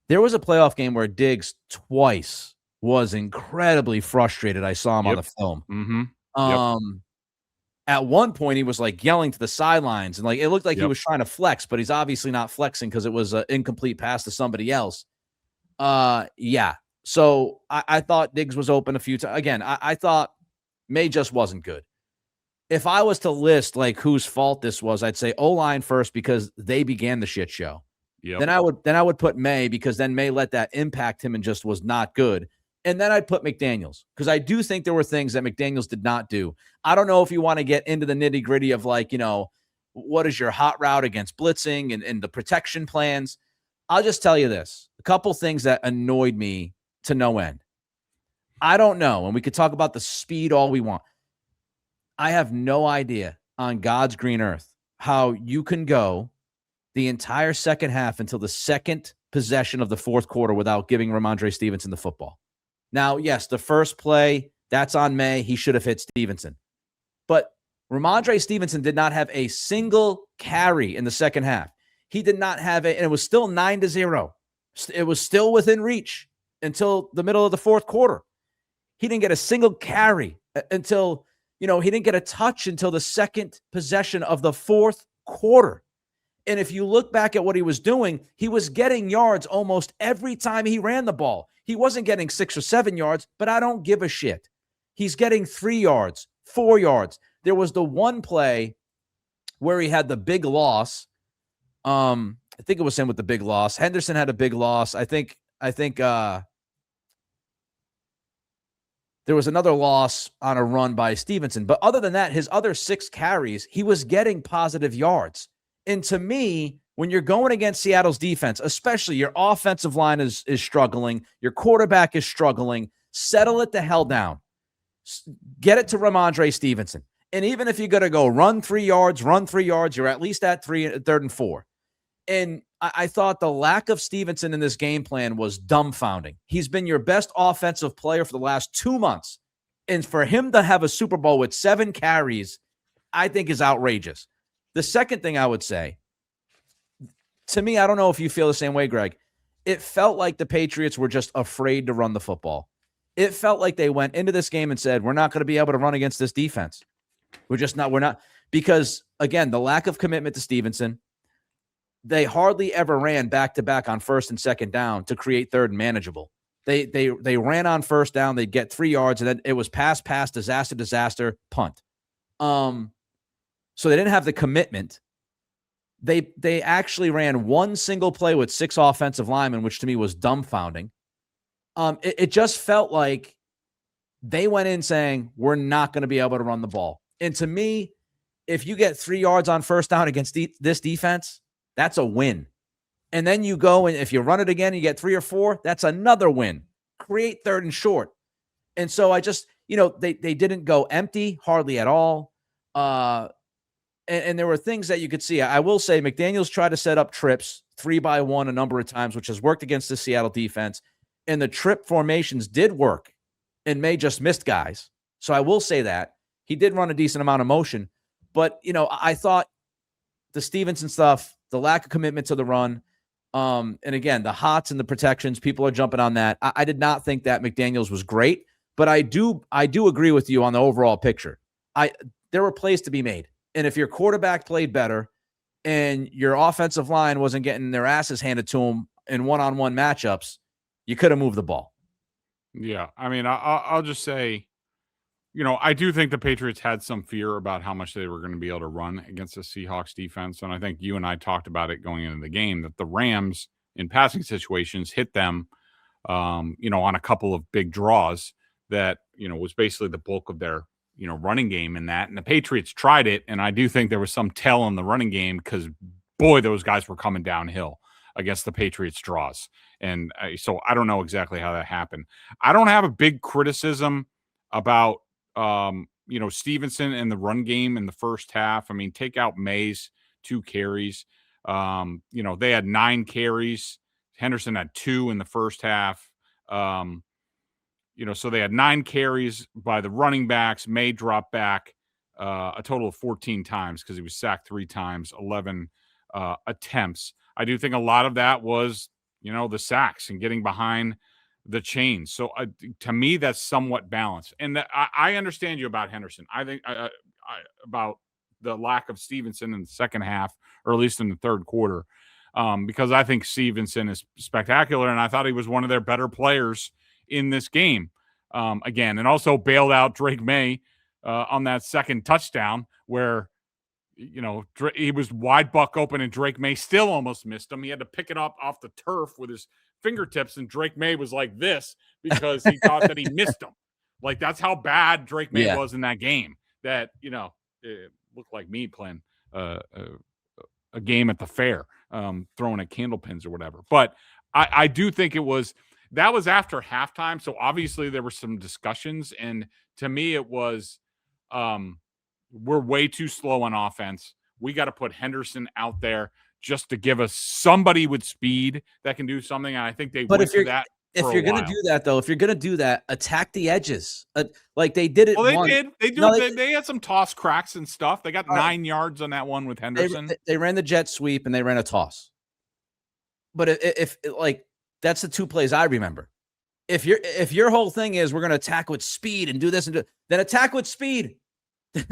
There was a playoff game where Diggs twice was incredibly frustrated. I saw him on the film. Mm-hmm. At one point, he was like yelling to the sidelines, and like it looked like he was trying to flex, but he's obviously not flexing because it was an incomplete pass to somebody else. Yeah. So I thought Diggs was open a few times. Again, I thought Maye just wasn't good. If I was to list like whose fault this was, I'd say O-line first because they began the shit show. Yep. Then I would put Maye because then Maye let that impact him and just was not good. And then I'd put McDaniels because I do think there were things that McDaniels did not do. I don't know if you want to get into the nitty gritty of like, what is your hot route against blitzing and the protection plans. I'll just tell you this, a couple things that annoyed me to no end. I don't know. And we could talk about the speed all we want. I have no idea on God's green earth how you can go the entire second half until the second possession of the fourth quarter without giving Ramondre Stevenson the football. Now, yes, the first play, that's on Maye. He should have hit Stevenson. But Ramondre Stevenson did not have a single carry in the second half. He did not have and it was still 9-0. It was still within reach until the middle of the fourth quarter. He didn't get a single carry until, he didn't get a touch until the second possession of the fourth quarter. And if you look back at what he was doing, he was getting yards almost every time he ran the ball. He wasn't getting 6 or 7 yards, but I don't give a shit. He's getting 3 yards, 4 yards. There was the one play where he had the big loss. I think it was him with the big loss. Henderson had a big loss. I think there was another loss on a run by Stevenson. But other than that, his other 6 carries, he was getting positive yards. And to me, when you're going against Seattle's defense, especially your offensive line is struggling, your quarterback is struggling, settle it the hell down. Get it to Ramondre Stevenson. And even if you're going to go run 3 yards, you're at least at 3rd and 4. And I thought the lack of Stevenson in this game plan was dumbfounding. He's been your best offensive player for the last 2 months. And for him to have a Super Bowl with 7 carries, I think is outrageous. The second thing I would say, to me, I don't know if you feel the same way, Greg. It felt like the Patriots were just afraid to run the football. It felt like they went into this game and said, we're not going to be able to run against this defense. We're not. Because, again, the lack of commitment to Stevenson, they hardly ever ran back-to-back on first and second down to create third and manageable. They ran on first down, they'd get 3 yards, and then it was pass, disaster, punt. So they didn't have the commitment. They actually ran one single play with 6 offensive linemen, which to me was dumbfounding. It just felt like they went in saying, we're not going to be able to run the ball. And to me, if you get 3 yards on first down against this defense, that's a win. And then you go, and if you run it again, you get 3 or 4, that's another win. Create third and short. And so I just, they didn't go empty hardly at all. And there were things that you could see. I will say McDaniels tried to set up trips 3-by-1 a number of times, which has worked against the Seattle defense. And the trip formations did work, and Maye just missed guys. So I will say that. He did run a decent amount of motion. But, I thought the Stevenson stuff, the lack of commitment to the run, And again, the hots and the protections, people are jumping on that. I did not think that McDaniels was great, but I do agree with you on the overall picture. There were plays to be made. And if your quarterback played better and your offensive line wasn't getting their asses handed to them in one-on-one matchups, you could have moved the ball. Yeah. I mean, I'll just say, I do think the Patriots had some fear about how much they were going to be able to run against the Seahawks defense. And I think you and I talked about it going into the game that the Rams in passing situations hit them, on a couple of big draws that, was basically the bulk of their, running game in that. And the Patriots tried it. And I do think there was some tell in the running game because, boy, those guys were coming downhill against the Patriots draws. And so I don't know exactly how that happened. I don't have a big criticism about, Stevenson and the run game in the first half. I mean, take out Maye's 2 carries. They had 9 carries. Henderson had 2 in the first half. So they had 9 carries by the running backs. Maye dropped back a total of 14 times because he was sacked 3 times, 11 attempts. I do think a lot of that was, the sacks and getting behind the chains. So to me, that's somewhat balanced. And I understand you about Henderson. I think about the lack of Stevenson in the second half, or at least in the third quarter, because I think Stevenson is spectacular, and I thought he was one of their better players in this game. Again, and also bailed out Drake Maye on that second touchdown where, he was wide buck open and Drake Maye still almost missed him. He had to pick it up off the turf with his fingertips, and Drake Maye was like this because he thought that he missed him. Like, that's how bad Drake Maye was in that game. That, it looked like me playing a game at the fair, throwing at candle pins or whatever. But I do think that was after halftime. So obviously there were some discussions, and to me it was, we're way too slow on offense. We got to put Henderson out there just to give us somebody with speed that can do something. And I think they went to that. If you're going to do that, though, attack the edges. Like they did it. Well, they did. They had some toss cracks and stuff. They got 9 yards on that one with Henderson. They ran the jet sweep and they ran a toss. But if that's the 2 plays I remember. If your whole thing is we're going to attack with speed and do this then attack with speed. Two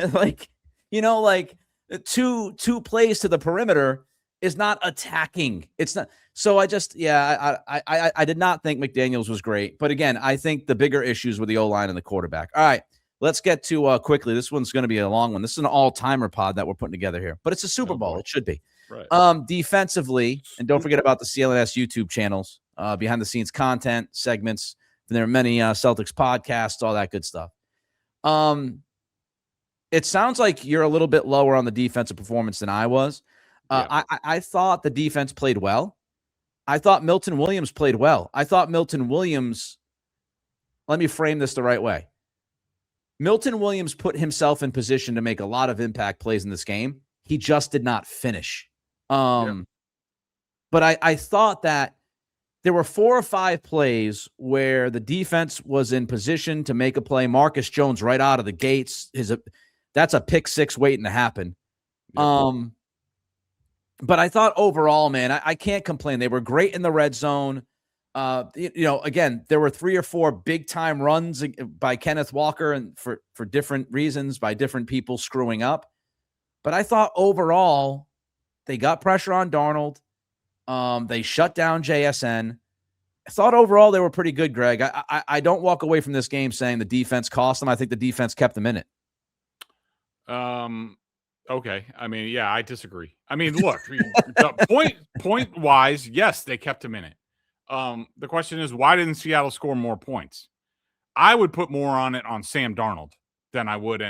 plays to the perimeter is not attacking. It's not. So I did not think McDaniels was great. But again, I think the bigger issues were the O-line and the quarterback. All right, let's get to quickly. This one's going to be a long one. This is an all-timer pod that we're putting together here. But it's a Super Bowl. It should be. Right. Defensively, and don't forget about the CLNS YouTube channels, behind-the-scenes content, segments. There are many Celtics podcasts, all that good stuff. It sounds like you're a little bit lower on the defensive performance than I was. I thought the defense played well. I thought Milton Williams played well. I thought Milton Williams, let me frame this the right way. Milton Williams put himself in position to make a lot of impact plays in this game. He just did not finish. But I thought that there were 4 or 5 plays where the defense was in position to make a play. Marcus Jones right out of the gates. That's a pick 6 waiting to happen. Yep. But I thought overall, man, I can't complain. They were great in the red zone. Again, there were 3 or 4 big time runs by Kenneth Walker, and for different reasons by different people screwing up. But I thought overall they got pressure on Darnold. They shut down JSN. I thought overall they were pretty good, Greg. I don't walk away from this game saying the defense cost them. I think the defense kept them in it. Okay. I mean, yeah, I disagree. I mean, look, point wise, yes, they kept him in it. The question is, why didn't Seattle score more points? I would put more on it on Sam Darnold than I would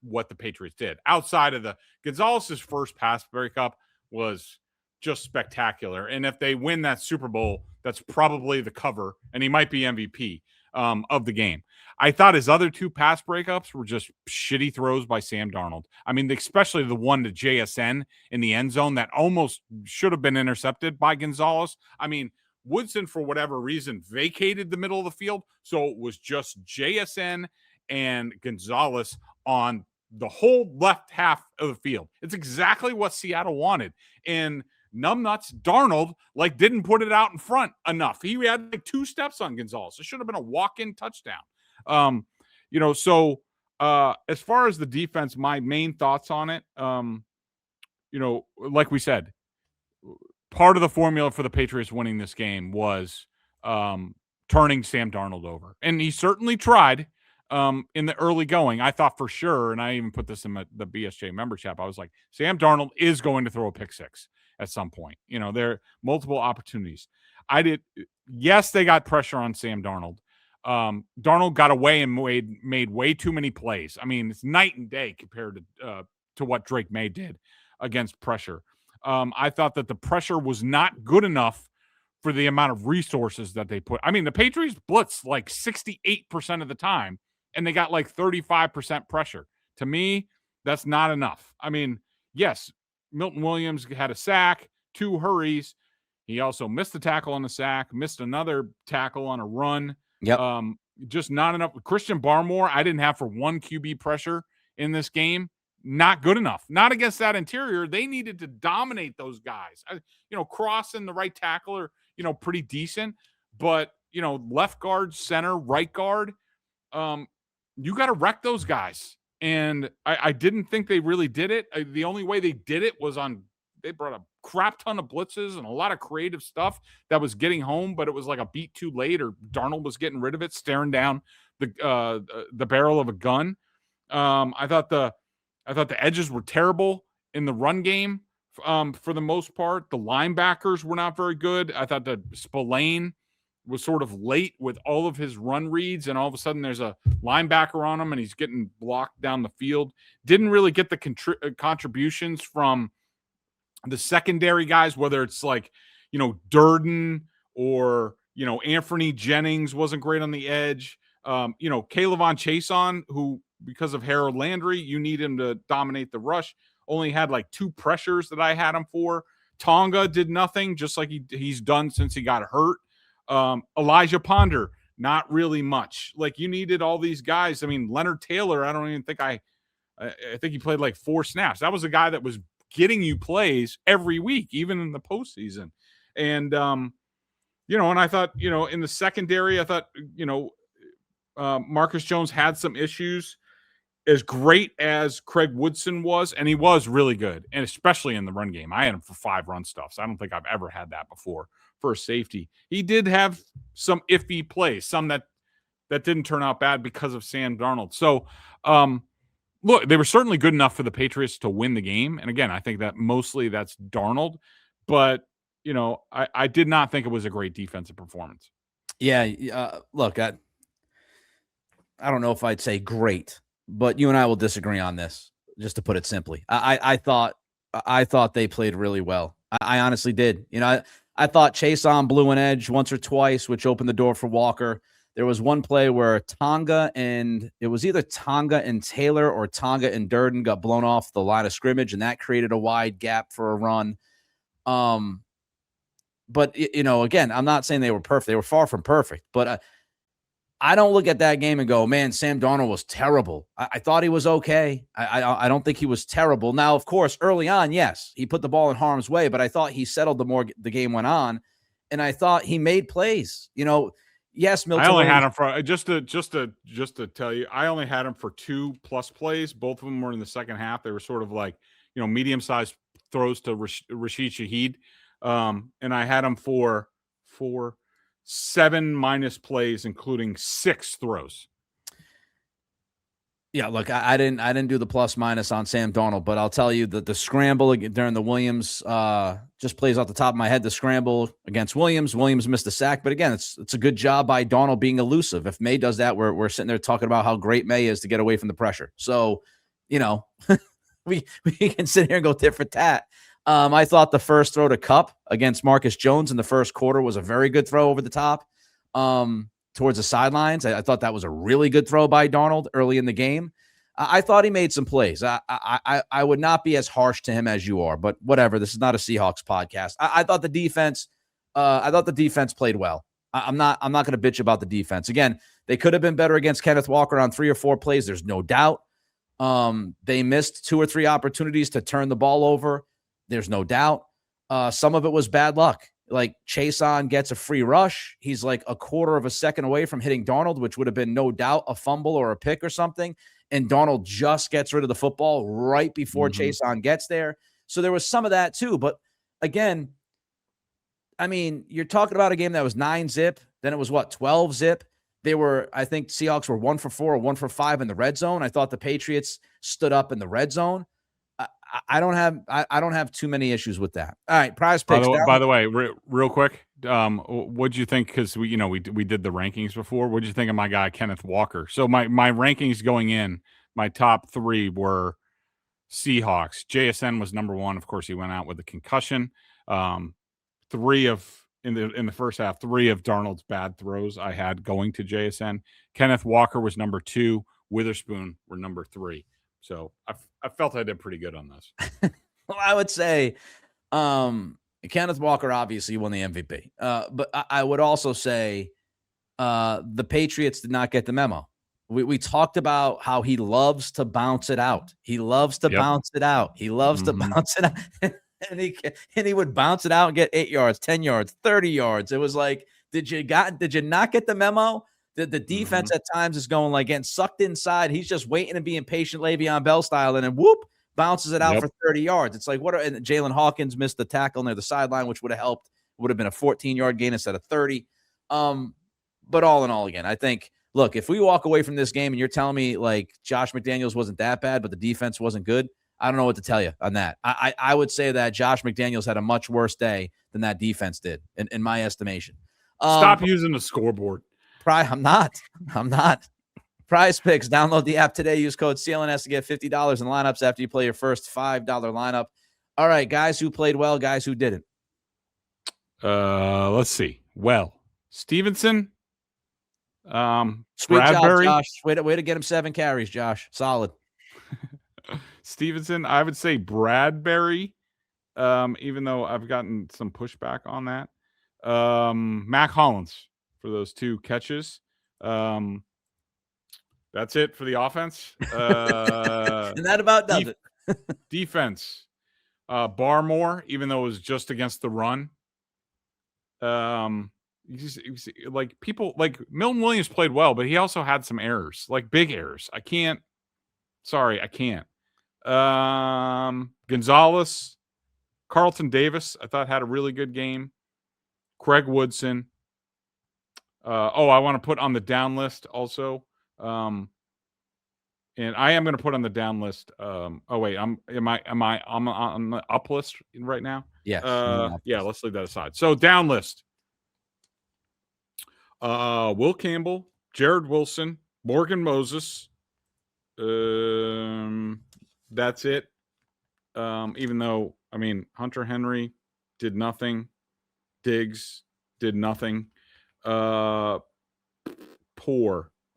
what the Patriots did. Outside of Gonzalez's first pass breakup was just spectacular. And if they win that Super Bowl, that's probably the cover, and he might be MVP of the game. I thought his other 2 pass breakups were just shitty throws by Sam Darnold. I mean, especially the one to JSN in the end zone that almost should have been intercepted by Gonzalez. I mean, Woodson, for whatever reason, vacated the middle of the field, so it was just JSN and Gonzalez on the whole left half of the field. It's exactly what Seattle wanted. And numbnuts Darnold didn't put it out in front enough. He had 2 steps on Gonzalez. It should have been a walk-in touchdown. So as far as the defense, my main thoughts on it, like we said, part of the formula for the Patriots winning this game was turning Sam Darnold over. And he certainly tried in the early going. I thought for sure, and I even put this in the BSJ member chat, I was like, Sam Darnold is going to throw a pick six at some point. There are multiple opportunities. Yes, they got pressure on Sam Darnold. Darnold got away and made way too many plays. I mean, it's night and day compared to what Drake Maye did against pressure. I thought that the pressure was not good enough for the amount of resources that they put. I mean, the Patriots blitzed 68% of the time, and they got 35% pressure. To me, that's not enough. I mean, yes, Milton Williams had a sack, 2 hurries. He also missed the tackle on the sack, missed another tackle on a run. Yep. Just not enough. Christian Barmore, I didn't have for 1 QB pressure in this game. Not good enough. Not against that interior. They needed to dominate those guys. Cross and the right tackle are, pretty decent. But, left guard, center, right guard, you got to wreck those guys. And I didn't think they really did it. The only way they did it was they brought a crap ton of blitzes and a lot of creative stuff that was getting home, but it was like a beat too late, or Darnold was getting rid of it, staring down the barrel of a gun. I thought the edges were terrible in the run game for the most part. The linebackers were not very good. I thought that Spillane was sort of late with all of his run reads, and all of a sudden there's a linebacker on him and he's getting blocked down the field. Didn't really get the contributions from the secondary guys, whether it's Durden or, Anthony Jennings wasn't great on the edge. Kayvon Chason, who, because of Harold Landry, you need him to dominate the rush, only had 2 pressures that I had him for. Tonga did nothing, just like he's done since he got hurt. Elijah Ponder, not really much. You needed all these guys. I mean, Leonard Taylor, I don't even think I think he played 4 snaps. That was a guy that was getting you plays every week, even in the postseason. And, and I thought, in the secondary, I thought, Marcus Jones had some issues. As great as Craig Woodson was, and he was really good, and especially in the run game. I had him for 5 run stuffs. I don't think I've ever had that before for a safety. He did have some iffy plays, some that didn't turn out bad because of Sam Darnold. So, look, they were certainly good enough for the Patriots to win the game. And again, I think that mostly that's Darnold. But, I did not think it was a great defensive performance. Yeah, look, I don't know if I'd say great, but you and I will disagree on this, just to put it simply. I thought they played really well. I honestly did. I thought Chason blew an edge once or twice, which opened the door for Walker. There was one play where it was either Tonga and Taylor or Tonga and Durden got blown off the line of scrimmage, and that created a wide gap for a run. But, again, I'm not saying they were perfect. They were far from perfect. But I don't look at that game and go, man, Sam Darnold was terrible. I thought he was okay. I don't think he was terrible. Now, of course, early on, yes, he put the ball in harm's way, but I thought he settled the more the game went on, and I thought he made plays. Yes, Milton. I only had him for just to tell you, I only had him for 2+ plays. Both of them were in the second half. They were sort of medium-sized throws to Rashid Shaheed, and I had him for 7 minus plays, including 6 throws. Yeah, look, I didn't do the plus minus on Sam Darnold, but I'll tell you that the scramble during the Williams just plays off the top of my head. The scramble against Williams missed a sack, but again, it's a good job by Darnold being elusive. If Maye does that, we're sitting there talking about how great Maye is to get away from the pressure. So, we can sit here and go tit for tat. I thought the first throw to Kupp against Marcus Jones in the first quarter was a very good throw over the top towards the sidelines. I thought that was a really good throw by Darnold early in the game. I thought he made some plays. I would not be as harsh to him as you are, but whatever. This is not a Seahawks podcast. I thought the defense. I thought the defense played well. I'm not going to bitch about the defense. Again, they could have been better against Kenneth Walker on 3 or 4 plays. There's no doubt. They missed 2 or 3 opportunities to turn the ball over. There's no doubt. Some of it was bad luck. Like Chason gets a free rush. He's like a quarter of a second away from hitting Darnold, which would have been no doubt a fumble or a pick or something. And Darnold just gets rid of the football right before Chason gets there. So there was some of that too. But again, I mean, you're talking about a game that was 9-0. Then it was 12-0. They were, I think Seahawks were 1 for 4 or 1 for 5 in the red zone. I thought the Patriots stood up in the red zone. I don't have too many issues with that. All right, Prize Picks. By the way, real quick, what'd you think? Because we did the rankings before. What'd you think of my guy Kenneth Walker? So my rankings going in, my top 3 were Seahawks. JSN was number 1. Of course, he went out with a concussion. In the first half, 3 of Darnold's bad throws I had going to JSN. Kenneth Walker was number 2. Witherspoon were number 3. So I felt I did pretty good on this. Well, I would say Kenneth Walker obviously won the MVP. But I would also say the Patriots did not get the memo. We talked about how he loves to bounce it out. He loves to bounce it out. He loves to bounce it out. and he would bounce it out and get 8 yards, 10 yards, 30 yards. It was like, did you not get the memo? The defense at times is going like getting sucked inside. He's just waiting and being patient, Le'Veon Bell style, and then whoop, bounces it out for 30 yards. It's like, and Jalen Hawkins missed the tackle near the sideline, which would have helped. Would have been a 14-yard gain instead of 30. But all in all, again, I think, look, if we walk away from this game and you're telling me like Josh McDaniels wasn't that bad, but the defense wasn't good, I don't know what to tell you on that. I would say that Josh McDaniels had a much worse day than that defense did, in my estimation. Stop using the scoreboard. I'm not. Prize Picks. Download the app today. Use code CLNS to get $50 in lineups after you play your first $5 lineup. All right, guys who played well, guys who didn't. Let's see. Well, Stevenson, Sweet Bradbury. job, Josh. Way to get him 7 carries, Josh. Solid. Stevenson, I would say Bradbury, even though I've gotten some pushback on that. Mac Hollins for those 2 catches. That's it for the offense. And that about does it. Defense. Barmore, even though it was just against the run. You see, like people like Milton Williams played well, but he also had some errors, like big errors. I can't. Gonzalez, Carlton Davis, I thought had a really good game. Craig Woodson. I want to put on the down list also. And I am going to put on the down list. Am I on the up list right now? Yes. Yeah, let's leave that aside. So down list. Will Campbell, Jared Wilson, Morgan Moses. That's it. Even though, I mean, Hunter Henry did nothing. Diggs did nothing. Poor.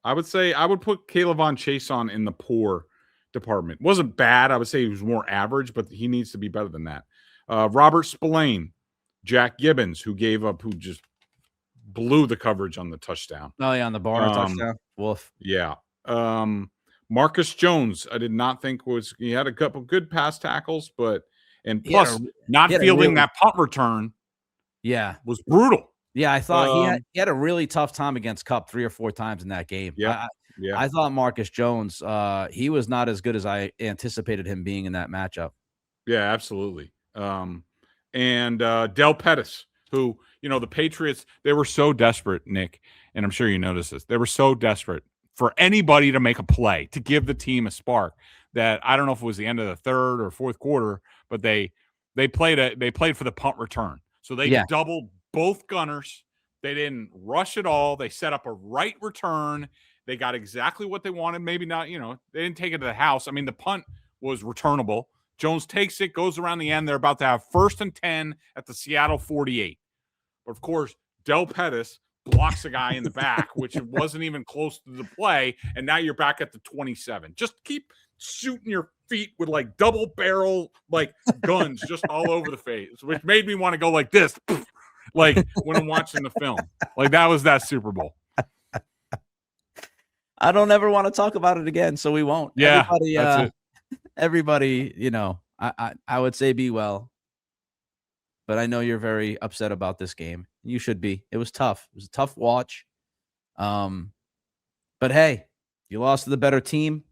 I would say I would put Caleb Von Chason in the poor department. Wasn't bad. I would say he was more average, but he needs to be better than that. Robert Spillane, Jack Gibbons, who just blew the coverage on the touchdown. Oh, yeah, on the Barner touchdown. Wolf. Yeah. Marcus Jones, I did not think he had a couple good pass tackles, plus not fielding that punt return. Yeah. Was brutal. Yeah, I thought he had a really tough time against Kupp 3 or 4 times in that game. Yeah. I thought Marcus Jones, he was not as good as I anticipated him being in that matchup. Yeah, absolutely. And Del Pettis, who, the Patriots, they were so desperate, Nick, and I'm sure you noticed this. They were so desperate for anybody to make a play, to give the team a spark, that I don't know if it was the end of the 3rd or 4th quarter, but they played for the punt return. So they doubled both gunners. They didn't rush at all. They set up a right return. They got exactly what they wanted. Maybe not, they didn't take it to the house. I mean, the punt was returnable. Jones takes it, goes around the end. They're about to have 1st and 10 at the Seattle 48. But, of course, Del Pettis blocks a guy in the back, which wasn't even close to the play, and now you're back at the 27. Just keep shooting your feet with, like, double-barrel, like, guns just all over the face, which made me want to go like this, like, when I'm watching the film. Like, that was that Super Bowl. I don't ever want to talk about it again, so we won't. Yeah, that's it. Everybody, I would say be well. but I know you're very upset about this game. You should be. It was tough. It was a tough watch. But hey, you lost to the better team.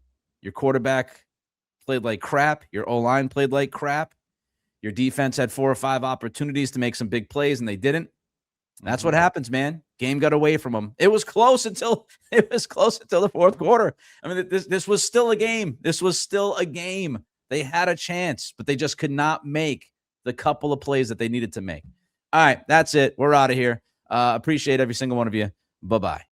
Your quarterback played like crap. Your O-line played like crap. Your defense had 4 or 5 opportunities to make some big plays, and they didn't. That's what happens, man. Game got away from them. It was close until the fourth quarter. I mean, this was still a game. This was still a game. They had a chance, but they just could not make the couple of plays that they needed to make. All right, that's it. We're out of here. Appreciate every single one of you. Bye-bye.